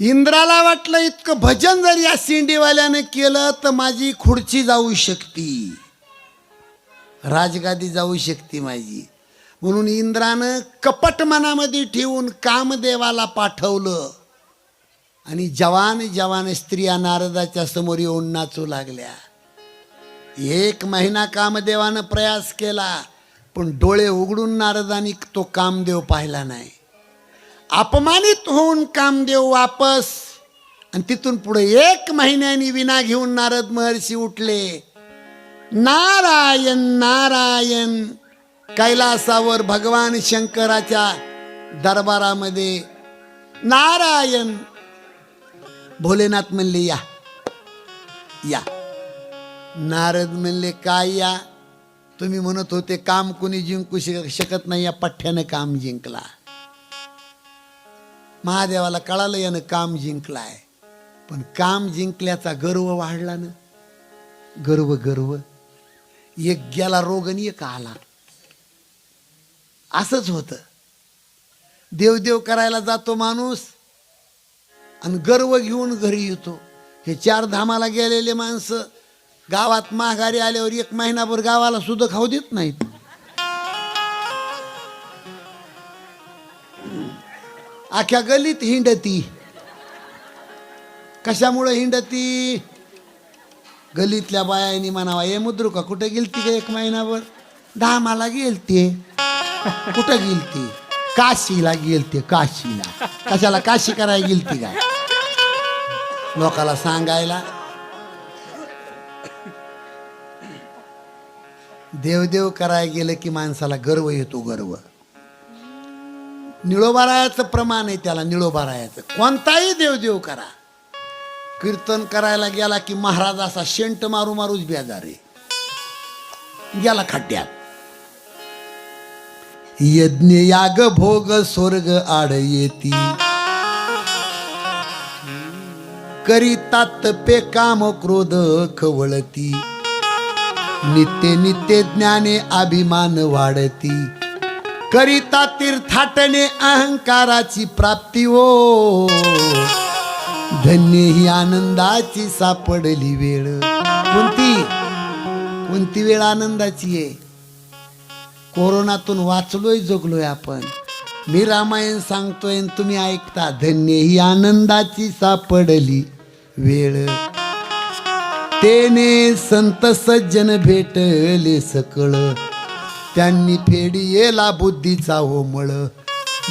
इंद्राला वाटलं इतकं भजन जर या शिंडीवाल्यानं केलं तर माझी खुर्ची जाऊ शकती, राजगादी जाऊ शकते माझी. म्हणून इंद्रानं कपट मनामध्ये ठेवून कामदेवाला पाठवलं. आणि जवान जवान स्त्रिया नारदाच्या समोर येऊन नाचू लागल्या. 1 महिना कामदेवानं प्रयास केला, पण डोळे उघडून नारदानी तो कामदेव पाहिला नाही. अपमानित होऊन कामदेव वापस. आणि तिथून पुढे 1 महिन्यानी विना घेऊन नारद महर्षी उठले. नारायण नारायण कैलासावर भगवान शंकराच्या दरबारामध्ये नारायण. भोलेनाथ म्हणले या या. नारद म्हणले काय या? तुम्ही म्हणत होते काम कोणी जिंकू शकत नाही, या पठ्ठ्यानं काम जिंकला. महादेवाला कळालं यानं काम जिंकलाय. पण काम जिंकल्याचा गर्व वाढला ना. गर्व गर्व. एक गेला रोग आणि एक आला. असंच होतं. देवदेव करायला जातो माणूस आणि गर्व घेऊन घरी येतो. हे 4 धामाला गेलेले माणसं गावात माघारी आल्यावर 1 महिनाभर गावाला सुद्धा खाऊ देत नाहीत. अख्ख्या गलीत हिंडती. कशामुळे हिंडती? गलीतल्या बायांनी म्हणावा हे मुद्रुका कुठे गेलती का 1 महिनाभर? धामाला गेलते. कुठं गेलती? काशीला गेलते. काशीला. कशाला काशी करायला गेलती काय? लोकाला सांगायला. देवदेव करायला गेलं की माणसाला गर्व येतो. गर्व. निळोबारायाचं प्रमाण आहे त्याला. निळोबारायाचं कोणताही देवदेव करा. कीर्तन करायला गेला की महाराज असा शेंट मारू मारूच बेजार आहे. गेला खड्ड्यात. यज्ञ याग भोग स्वर्ग आड येती, करीतात पे काम क्रोध खवळती, नित्य नित्य ज्ञाने अभिमान वाढती, करिता तीर्थाटने अहंकाराची प्राप्ती हो, धन्य ही आनंदाची सापडली वेळ. कोणती वेळ आनंदाची आहे? कोरोनातून वाचलोय जगलोय आपण. मी रामायण सांगतोय आणि तुम्ही ऐकता. धन्य ही आनंदाची सापडली वेळ, तेने संत सज्जन भेटले सकळ, त्यांनी फेडियेला बुद्धीचा होमळ,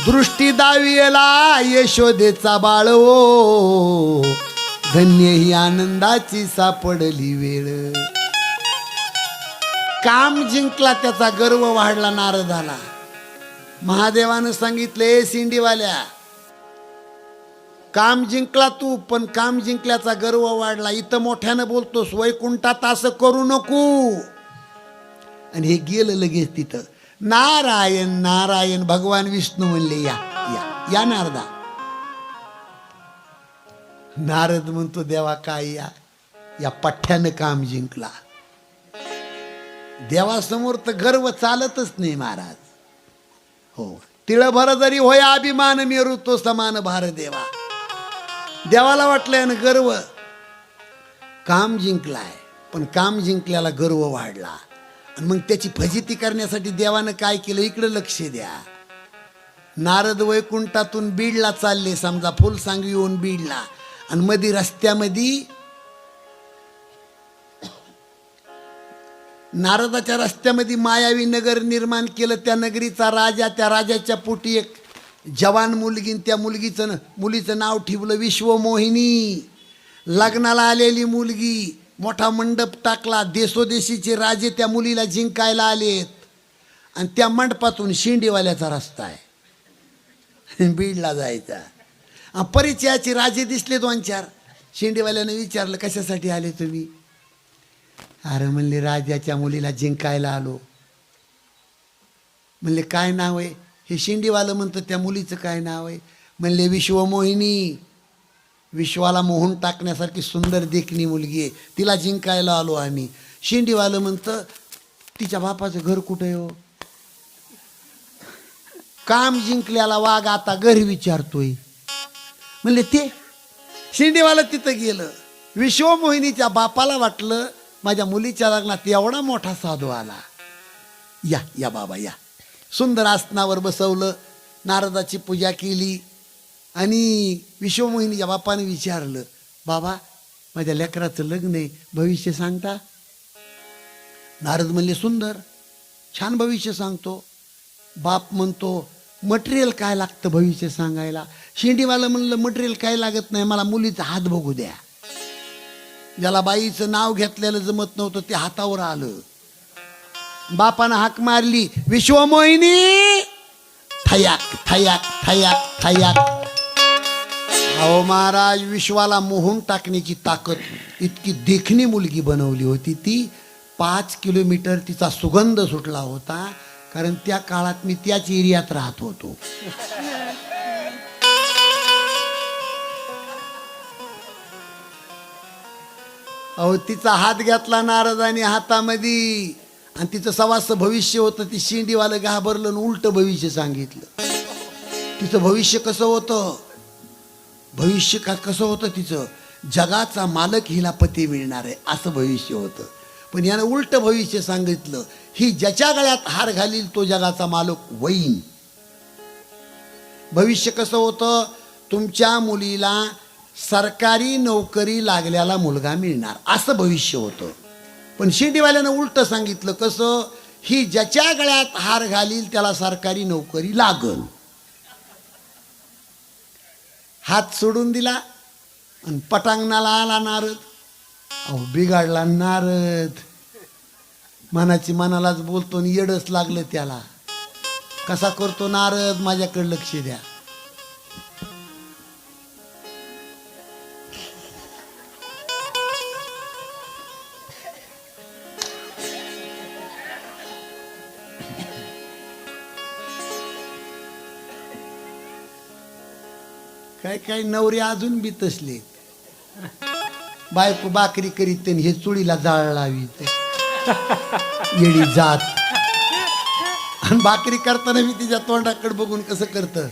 दृष्टी दावियेला यशोदेचा बाळ ओ, धन्य ही आनंदाची सापडली वेळ. काम जिंकला त्याचा गर्व वाढला नारदाला. महादेवानं सांगितले शिंडीवाल्या काम जिंकला तू, पण काम जिंकल्याचा गर्व वाढला. इथं मोठ्यानं बोलतोस, वैकुंठात असं करू नको. आणि हे गेलं लगेच तिथं. नारायण नारायण. भगवान विष्णू म्हणले या या या नारदा. नारद म्हणतो देवा काय या? या पठ्ठ्यानं काम जिंकला. देवासमोर तर गर्व चालतच नाही महाराज. हो, तिळभर जरी होय अभिमान मेरू तो समान भार देवा. देवाला वाटलंय ना गर्व. काम जिंकलाय, पण काम जिंकल्याला गर्व वाढला. आणि मग त्याची फजिती करण्यासाठी देवानं काय केलं? इकडे लक्ष द्या. नारद वैकुंठातून बीडला चालले, समजा फुलसांगवी येऊन बीडला, आणि मध्ये रस्त्यामध्ये नारदाच्या रस्त्यामध्ये मायावी नगर निर्माण केलं. त्या नगरीचा राजा, त्या राजाच्या पोटी एक जवान मुलगी, त्या मुलीचं नाव ठेवलं विश्वमोहिनी. लग्नाला आलेली मुलगी. मोठा मंडप टाकला. देशोदेशीचे राजे त्या मुलीला जिंकायला आलेत. आणि त्या मंडपातून शिंडीवाल्याचा रस्ता आहे बीडला जायचा. परिचयाचे राजे दिसले 2-4. शिंडीवाल्यानं विचारलं कशासाठी आले तुम्ही? अरे म्हणले राजाच्या मुलीला जिंकायला आलो. म्हणले काय नाव आहे? हे शिंडीवालं म्हणतं त्या मुलीचं काय नाव आहे? म्हणले विश्वमोहिनी. विश्वाला मोहून टाकण्यासारखी सुंदर देखणी मुलगी आहे, तिला जिंकायला आलो आम्ही. शेंडीवालं म्हणतं तिच्या बापाचं घर कुठे हो? काम जिंकल्याला वाघ आता घर विचारतोय. म्हणले ते शेंडीवालं तिथं गेलं. विश्वमोहिनीच्या बापाला वाटलं माझ्या मुलीच्या लग्नात एवढा मोठा साधू आला. या या बाबा या. सुंदर आसनावर बसवलं, नारदाची पूजा केली आणि विश्वमोहिनीच्या बापाने विचारलं, बाबा माझ्या लेकराचं लग्न आहे, भविष्य सांगता? नारद म्हणले सुंदर, छान भविष्य सांगतो. बाप म्हणतो मटेरियल काय लागतं भविष्य सांगायला? शेंडीवालं म्हणलं मटेरियल काय लागत नाही, मला मुलीचा हात बघू द्या. ज्याला बाईचं नाव घेतलेलं जमत नव्हतं ते हातावर आलं. बापानं हाक मारली, विश्वमोहिनी. थयाक थयाक थयाक थयाक. अहो महाराज, विश्वाला मोहून टाकण्याची ताकद, इतकी देखणी मुलगी बनवली होती ती. 5 किलोमीटर तिचा सुगंध सुटला होता, कारण त्या काळात मी त्याच एरियात राहत होतो. अहो तिचा हात घेतला नारदाने हातामध्ये आणि तिचं सवास भविष्य होतं. ती शेंडीवालं घाबरलं आणि उलटं भविष्य सांगितलं. तिचं भविष्य कसं होतं? भविष्य कसं होतं तिचं? जगाचा मालक हिला पती मिळणार आहे असं भविष्य होतं. पण यानं उलटं भविष्य सांगितलं, ही ज्याच्या गळ्यात हार घालील तो जगाचा मालक होईन. भविष्य कसं होतं? तुमच्या मुलीला सरकारी नोकरी लागलेला मुलगा मिळणार असं भविष्य होतं. पण शेंडीवाल्यानं उलटं सांगितलं, कसं? ही ज्याच्या गळ्यात हार घालील त्याला सरकारी नोकरी लागल. हात सोडून दिला आणि पटांगणाला आला नारद. अहो बिघाडला नारद, मनाची मनालाच बोलतो आणि येडच लागलं त्याला. कसा करतो नारद? माझ्याकडे लक्ष द्या. काय काय नवरे अजून बी तसले, बायको बाकरी करीत त्यांनी हे चुळीला जाळ लावीत, येडी जात. आणि बाकरी करताना मी तिच्या तोंडाकडे बघून कसं करतं.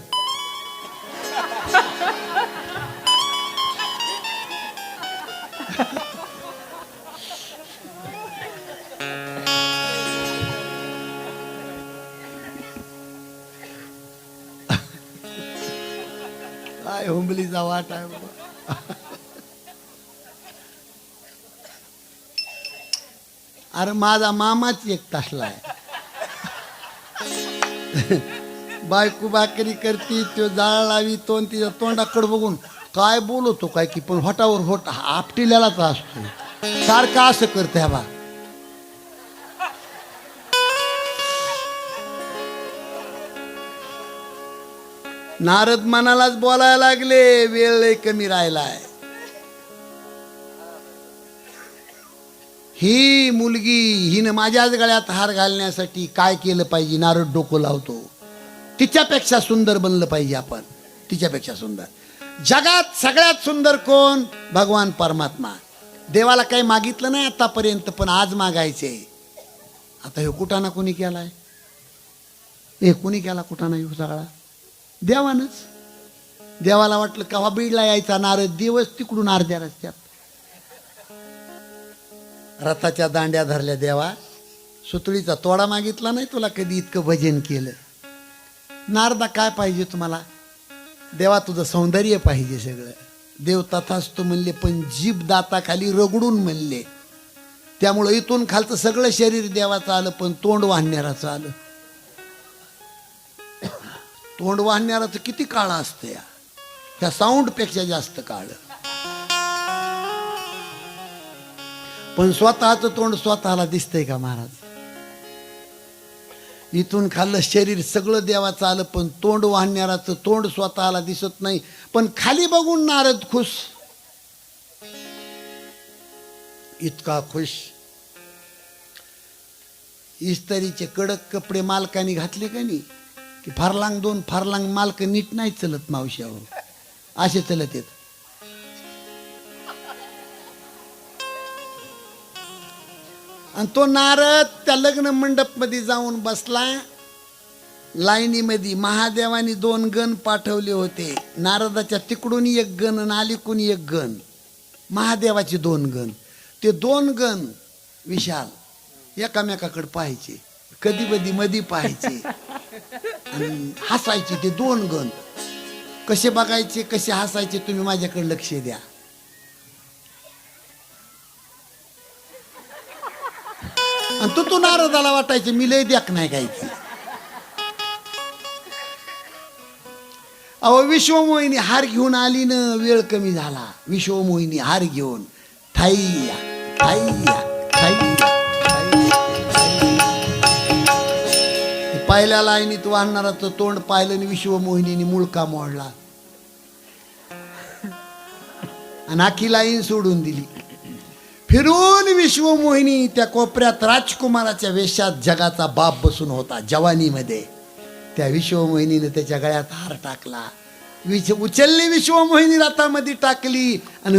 काय हुंबलीचा वाट आहे बाबा. अरे माझा मामाच एक तासलाय. बायको बाकरी करती, तो जाळ लावितो आणि तिच्या तोंडाकडे बघून काय बोलतो काय की, पण होटावर होट आपटिल्यालाच असतो. सारखं असं करते बा. नारद मनालाच बोलायला लागले, वेळ लय कमी राहिलाय. ही मुलगी हिनं माझ्याच गळ्यात हार घालण्यासाठी काय केलं पाहिजे? नारद डोकं लावतो. तिच्यापेक्षा सुंदर बनलं पाहिजे आपण, तिच्यापेक्षा सुंदर. जगात सगळ्यात सुंदर कोण? भगवान परमात्मा. देवाला काही मागितलं नाही आतापर्यंत, पण आज मागायचे. आता हे कुठाना कोणी केलाय? हे कोणी केला कुठाना? हे सगळा देवानच. देवाला वाटलं कवा बीडला यायचा नारद, दिवस तिकडून अर्ध्या रस्त्यात. रथाच्या दांड्या धरल्या देवा, सुतळीचा तोडा मागितला नाही तुला कधी, इतकं भजन केलं. नारदा काय पाहिजे तुम्हाला? देवा तुझं सौंदर्य पाहिजे सगळं. देव तथास्तु म्हणले, पण जीभ दाताखाली रगडून म्हणले. त्यामुळं इथून खालचं सगळं शरीर देवाचं आलं, पण तोंड वाहण्याराचं आलं. तोंड वाहण्याराचं किती काळं असतं या, त्या साऊंडपेक्षा जास्त काळं. पण स्वतःचं तोंड स्वतःला दिसतंय का महाराज? इथून खाल्लं शरीर सगळं देवाचं आलं, पण तोंड वाहण्याराचं तोंड स्वतःला दिसत नाही. पण खाली बघून नारद खुश, इतका खुश. इस्त्रीचे कडक कपडे मालकाने घातले का नाही की फारलांग 2 फारलांग मालक नीट नाही चलत मावश्यावर, असे चलत येत. आणि तो नारद त्या लग्न मंडप मध्ये जाऊन बसला. लाईनीमध्ये महादेवानी 2 गण पाठवले होते. नारदाच्या तिकडून एक गण आणि अलीकडून एक गण. महादेवाचे 2 गण. ते 2 गण विशाल एकामेकाकडे पाहायचे, कधी कधी मधी पाहायचे आणि हसायचे. ते 2 गण कसे बघायचे, कसे हसायचे, तुम्ही माझ्याकडे लक्ष द्या. आणि तो नारदाला वाटायचे मी लय द्याक नाही काय की. अहो विश्वमोहिनी हार घेऊन आली ना, वेळ कमी झाला. विश्वमोहिनी हार घेऊन थाईया थाईया थाईया थाईया. पहिल्या लाईनीत वाहणाराचं तोंड पाहिलं आणि विश्वमोहिनीने मुळका मोडला आणि आखी लाईन सोडून दिली. फिरून विश्वमोहिनी त्या कोपऱ्यात राजकुमाराच्या वेशात जगाचा बाप बसून होता जवानीमध्ये. त्या विश्वमोहिनीने त्याच्या गळ्यात हार टाकला. उचलली विश्वमोहिनी रथामध्ये टाकली आणि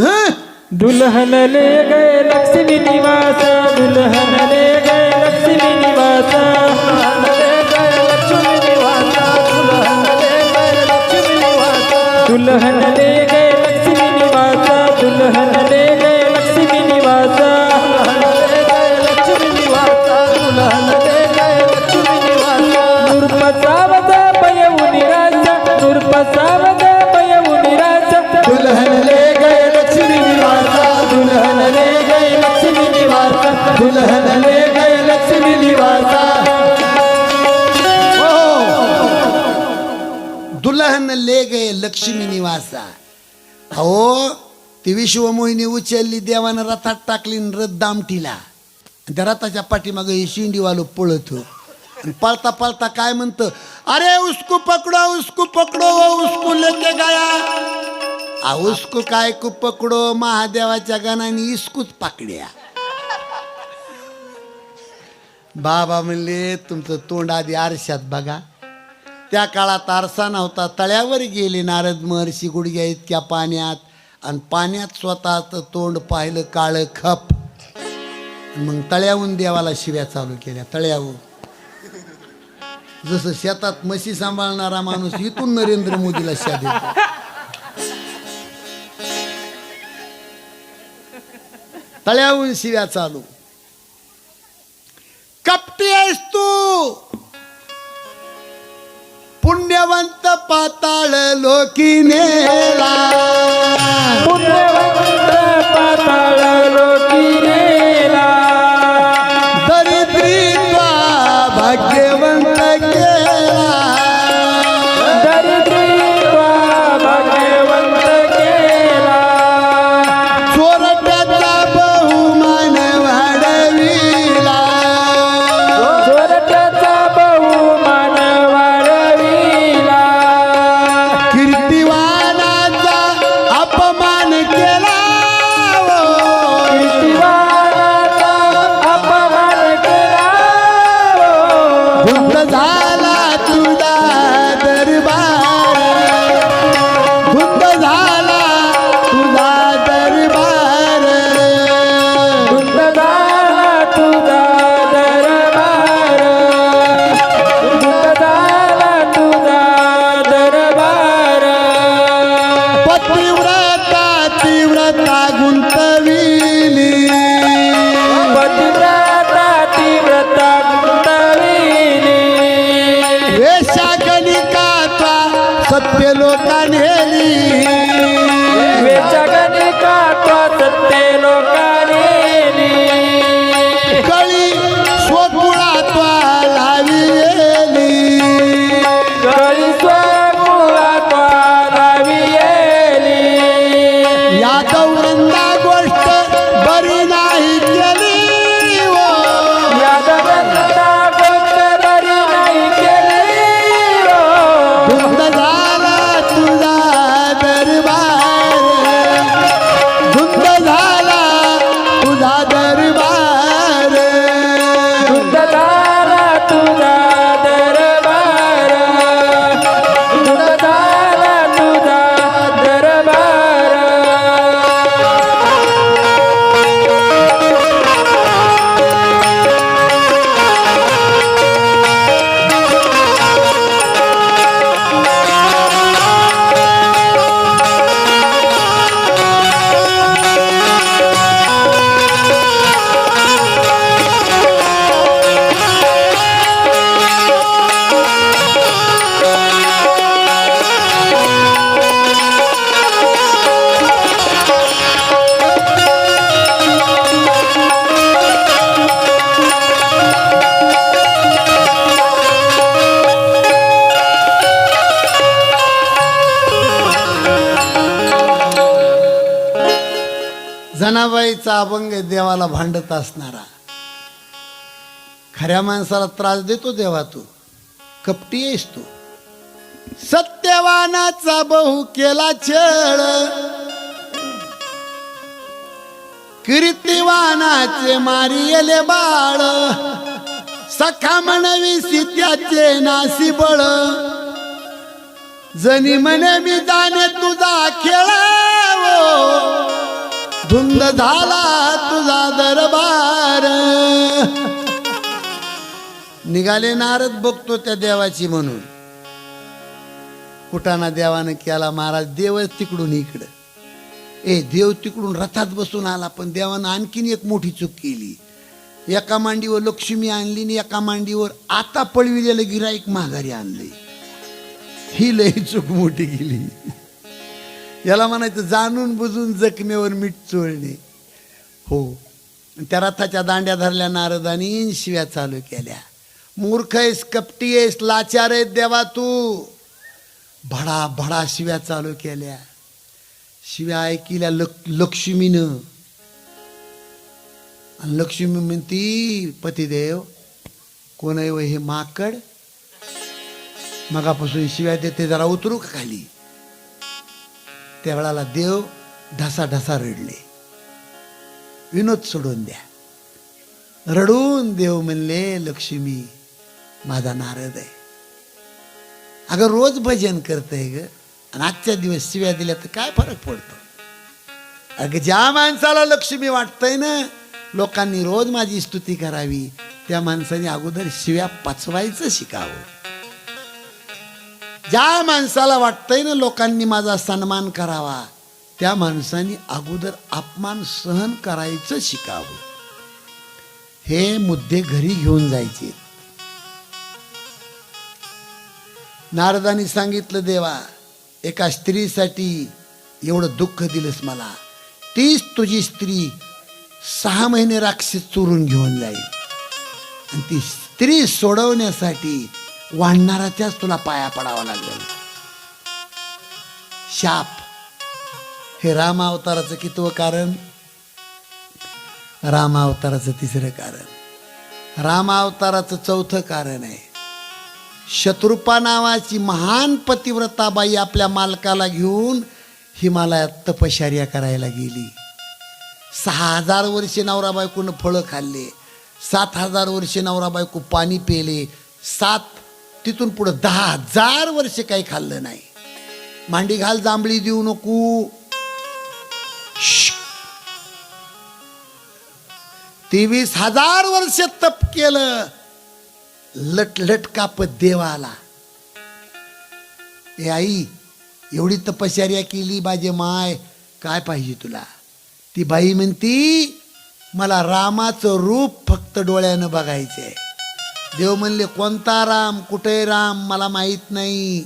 दुल्हन ले गए लक्ष्मी निवास, दुल्हन ले गए लक्ष्मी निवास, दुल्हन ले गए लक्ष्मी निवास, दुल्हन ले गए लक्ष्मी निवास, दुल्हन ले गए लक्ष्मी निवास, दुल्हन ले गए लक्ष्मी निवास, दुल्हन ले गए लक्ष्मी निवास, दुल्हन ले गए लक्ष्मी निवास. नूरपसावद पयवुनी राजा, नूरपसावद पयवुनी राजा, दुल्हन ले गए लक्ष्मी निवास, दुल्हन ले गए लक्ष्मी निवास, दुल्हन ले गए लक्ष्मी निवास. दुल्हन ले गए लक्ष्मी निवासा. अहो ती विश्वमोहिनी उचलली, देवानं रथात टाकली आणि रथ दामटीला. त्या रथाच्या पाठीमागे हे शिंडीवालो पळत हो. पळता पळता काय म्हणतं, अरे उसको पकडो उसको पकडो उसको लेके गया. उसको काय को पकडो, महादेवाच्या गणाने इसकूच पाकड्या. बाबा म्हणले तुमचं तोंड आधी आरशात बघा. त्या काळात आरसा नव्हता. तळ्यावर गेले नारद महर्षी गुडघ्या इतक्या पाण्यात आणि पाण्यात स्वतःचं तोंड पाहिलं काळं खप. मग तळ्याहून देवाला शिव्या चालू केल्या. तळ्याहून जसं शेतात म्हशी सांभाळणारा माणूस इथून नरेंद्र मोदीला शिव्या देतो. तळ्याहून शिव्या चालू. कपटी आहेस तू, पुण्यवंत पाताळ लोकी नेला, पुण्यवंत पाताळ लोकी नेला, दरिद्री त्वा भाग्यवंत केला, दरिद्री त्वा भाग्यवंत केला, चोरट्याचा बहुमान वाढविला, चोरट्याचा बहुमान वाढविला, कीर्तिवानाचा अपमान केला, कीर्तिवानाचा अपमान केला. धुंद झाला तुझा दरबार, धुंद झाला तुझा दरबार, धुंद झाला तुझा दरबार, धुंद झाला तुझा दरबार. पतिव्रता तीव्रता गुंतविली, पतिव्रता तीव्रता गुंतविली, वेशागणिकाचा सत्य लोका नेली, वेचगणिका त्वा सत्य लोकानेली, कळी स्वकुळात्वा लाविली, कळी स्वकुळा त्वा लाविली. यादव वृंदा गोष्ट बरी नाही केली ओ, यादवंता गोष्ट बरी नाही केली. धुंद झाला तुझा जनाबाईचा अभंग आहे, देवाला भांडत असणारा. खऱ्या माणसाला त्रास देतो देवा, तू कपटी आहेस तू. सत्यवानाचा बहु केला छळ, कीर्तिवानाचे मारियले बाळ. सखा म्हणवी सीत्याचे नासी बळ, जनी म्हणे मी जाणे तुझा खेळावो, धुंद झाला तुझा दरबार. निघाले नारद बघतो त्या देवाची म्हणून. कुटाणा देवानं केला महाराज, देवच तिकडून इकडं. देव तिकडून रथात बसून आला, पण देवानं आणखीन एक मोठी चूक केली. एका मांडीवर लक्ष्मी आणली आणि एका मांडीवर आता पळविलेलं गिराईक माघारी आणले. ही लई चूक मोठी केली. याला म्हणायचं जाणून बुजून जखमेवर मीठ चोळणे. हो, त्या रथाच्या दांड्या धरल्या नारदानी, शिव्या चालू केल्या. मूर्ख आहेस, कपटी आहेस, लाचार आहेस देवा तू. भडा भडा शिव्या चालू केल्या. शिव्या ऐकिल्या लक्ष्मीनं. आणि लक्ष्मी म्हणती, पतिदेव कोण आहे हे माकड, मगापासून शिव्या देते, जरा उतरू का खाली. त्यावेळाला देव ढसा ढसा रडले. विनोद सोडून द्या. रडून देव म्हणले, लक्ष्मी माझा नारद आहे. अगं रोज भजन करतय ग, आणि आजच्या दिवस शिव्या दिल्या तर काय फरक पडतो. अगं ज्या माणसाला लक्ष्मी वाटतंय ना लोकांनी रोज माझी स्तुती करावी, त्या माणसाने अगोदर शिव्या पचवायचं शिकावं. ज्या माणसाला वाटतंय ना लोकांनी माझा सन्मान करावा, त्या माणसाने अगोदर अपमान सहन करायचं शिकावं. हे मुद्दे घरी घेऊन जायचे. नारदानी सांगितलं, देवा एका स्त्रीसाठी एवढं दुःख दिलंस मला, तीच तुझी स्त्री 6 महिने राक्षस चोरून घेऊन जाईल, आणि ती स्त्री सोडवण्यासाठी वाढणाराच्याच तुला पाया पडावा लागेल. शाप. हे राम अवताराचं कितवं कारण? राम अवताराचं 3रं कारण. राम अवताराचं 4थं कारण आहे. शत्रुपा नावाची महान पतिव्रता बाई आपल्या मालकाला घेऊन हिमालयात तपश्चर्या करायला गेली. 6000 वर्षे नवरा बायकोनं फळं खाल्ले, 7000 वर्षे नवरा बायको पाणी पेले, तिथून पुढं 10,000 वर्षे काही खाल्लं नाही. मांडी घाल, जांभळी देऊ नको. 23,000 वर्ष तप केलं. लट कापत देवाला. ए आई, एवढी तपश्चर्या केली माझे माय, काय पाहिजे तुला? ती बाई म्हणती, मला रामाचं रूप फक्त डोळ्यानं बघायचंय. देव म्हणले, कोणता राम, कुठे राम मला माहित नाही.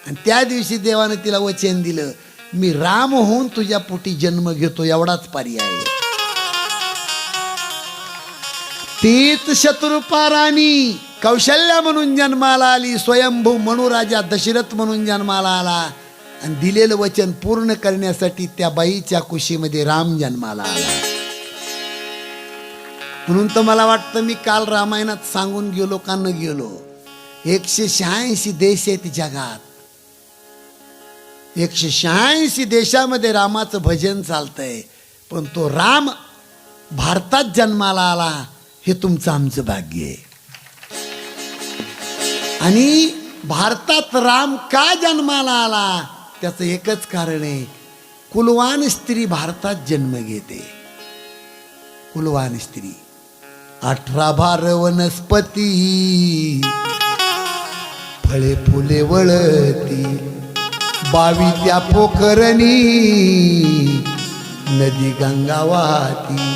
आणि त्या दिवशी देवानं तिला वचन दिलं, मी राम होऊन तुझ्या पोटी जन्म घेतो, एवढाच पर्याय. तीच शत्रुपा राणी कौशल्या म्हणून जन्माला आली, स्वयंभू मनुराजा दशरथ म्हणून जन्माला आला, आणि दिलेलं वचन पूर्ण करण्यासाठी त्या बाईच्या कुशीमध्ये राम जन्माला आला. म्हणून तर मला वाटतं मी काल रामायणात सांगून गेलो का न गेलो. 186 देश आहेत जगात. 186 देशामध्ये रामाचं भजन चालतंय, पण तो राम भारतात जन्माला आला, हे तुमचं आमचं भाग्य आहे. आणि भारतात राम का जन्माला आला, त्याचं एकच कारण आहे, कुलवान स्त्री भारतात जन्म घेते. कुलवान स्त्री. 18 भार वनस्पती, फळे फुले वळती, 22 त्या पोखरणी, नदी गंगा वाहती.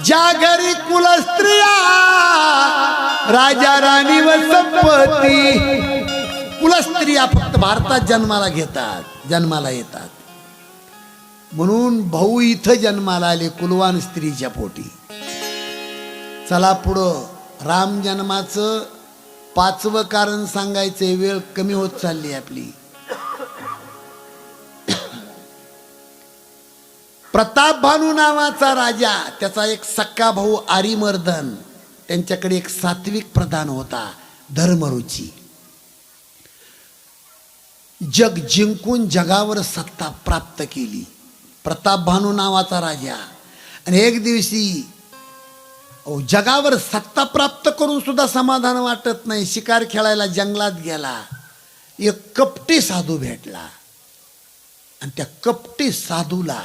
ज्या घरी कुलस्त्रिया, राजा राणी व संपत्ती. कुलस्त्रिया फक्त भारतात जन्माला येतात. म्हणून भाऊ इथं जन्माला आले कुलवान स्त्रीच्या पोटी. चला पुढं. राम जन्माचं 5वं कारण सांगायचंय, वेळ कमी होत चालली आपली. प्रतापभानू नावाचा राजा, त्याचा एक सक्का भाऊ आरिमर्दन, त्यांच्याकडे एक सात्विक प्रधान होता धर्मरुची. जग जिंकून जगावर सत्ता प्राप्त केली प्रतापभानू नावाचा राजा. आणि एक दिवशी जगावर सत्ता प्राप्त करून सुद्धा समाधान वाटत नाही, शिकार खेळायला जंगलात गेला. एक कपटी साधू भेटला आणि त्या कपटी साधूला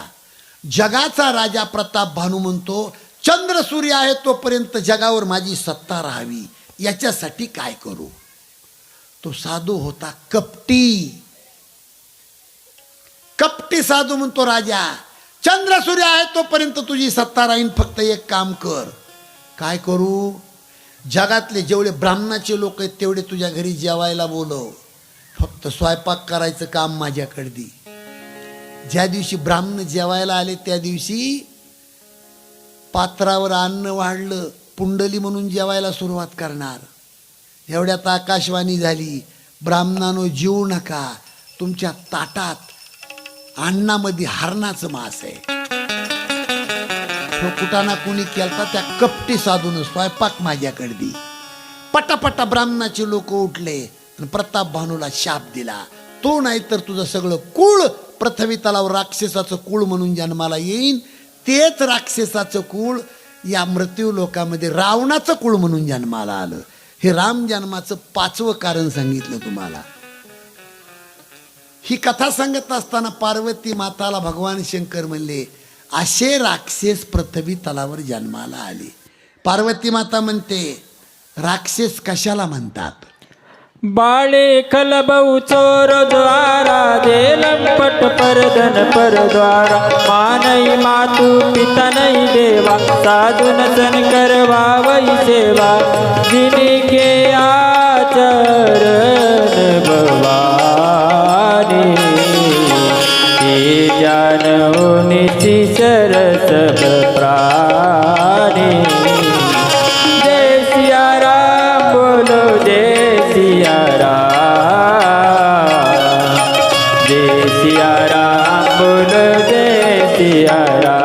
जगाचा राजा प्रतापभानू म्हणतो, चंद्र सूर्य आहे तोपर्यंत जगावर माझी सत्ता राहावी, याच्यासाठी काय करू. तो साधू होता कपटी. कपटी साधू म्हणतो, राजा चंद्र सूर्य आहे तोपर्यंत तुझी सत्ता राहीन, फक्त एक काम कर. काय करू. जगातले जेवढे ब्राह्मणाचे लोक आहेत तेवढे तुझ्या घरी जेवायला बोलव, फक्त स्वयंपाक करायचं काम माझ्याकडे दे. ज्या दिवशी ब्राह्मण जेवायला आले त्या दिवशी पात्रावर अन्न वाढलं, पुंडली म्हणून जेवायला सुरुवात करणार. एवढ्यात आकाशवाणी झाली, ब्राह्मणानो जेवू नका, तुमच्या ताटात अन्नामध्ये हरणाचं मांस आहे. तो कुटाणा कुणी केलता त्या कपटी साधून स्वयंपाक माझ्याकडे दे. पटापटा ब्राह्मणाचे लोक उठले आणि प्रतापभानूला शाप दिला, तो नाही तर तुझं सगळं कुळ पृथ्वी तलावर राक्षसाचं कुळ म्हणून जन्माला येईन. तेच राक्षसाचं कुळ या मृत्यू लोकामध्ये रावणाचं कुळ म्हणून जन्माला आलं. हे राम जन्माचं 5वं कारण सांगितलं तुम्हाला. ही कथा सांगत असताना पार्वती माताला भगवान शंकर म्हणले, असे राक्षस पृथ्वी तलावर जन्माला आले. पार्वती माता म्हणते, राक्षस कशाला म्हणतात. बाळे खलबऊ चोर द्वारा दे लंपट परदन परद्वारा मानई मातू पिता नहीं देवा साधुन सन करवा वही सेवा जिने के आचरण भवानी हे जानो निचि सरस प्राणी. जय सिया राम बोलो जय सिया राम, जय सिया राम बोलो जय सिया राम.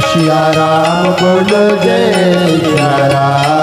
सिया राम बोलो जय सिया राम.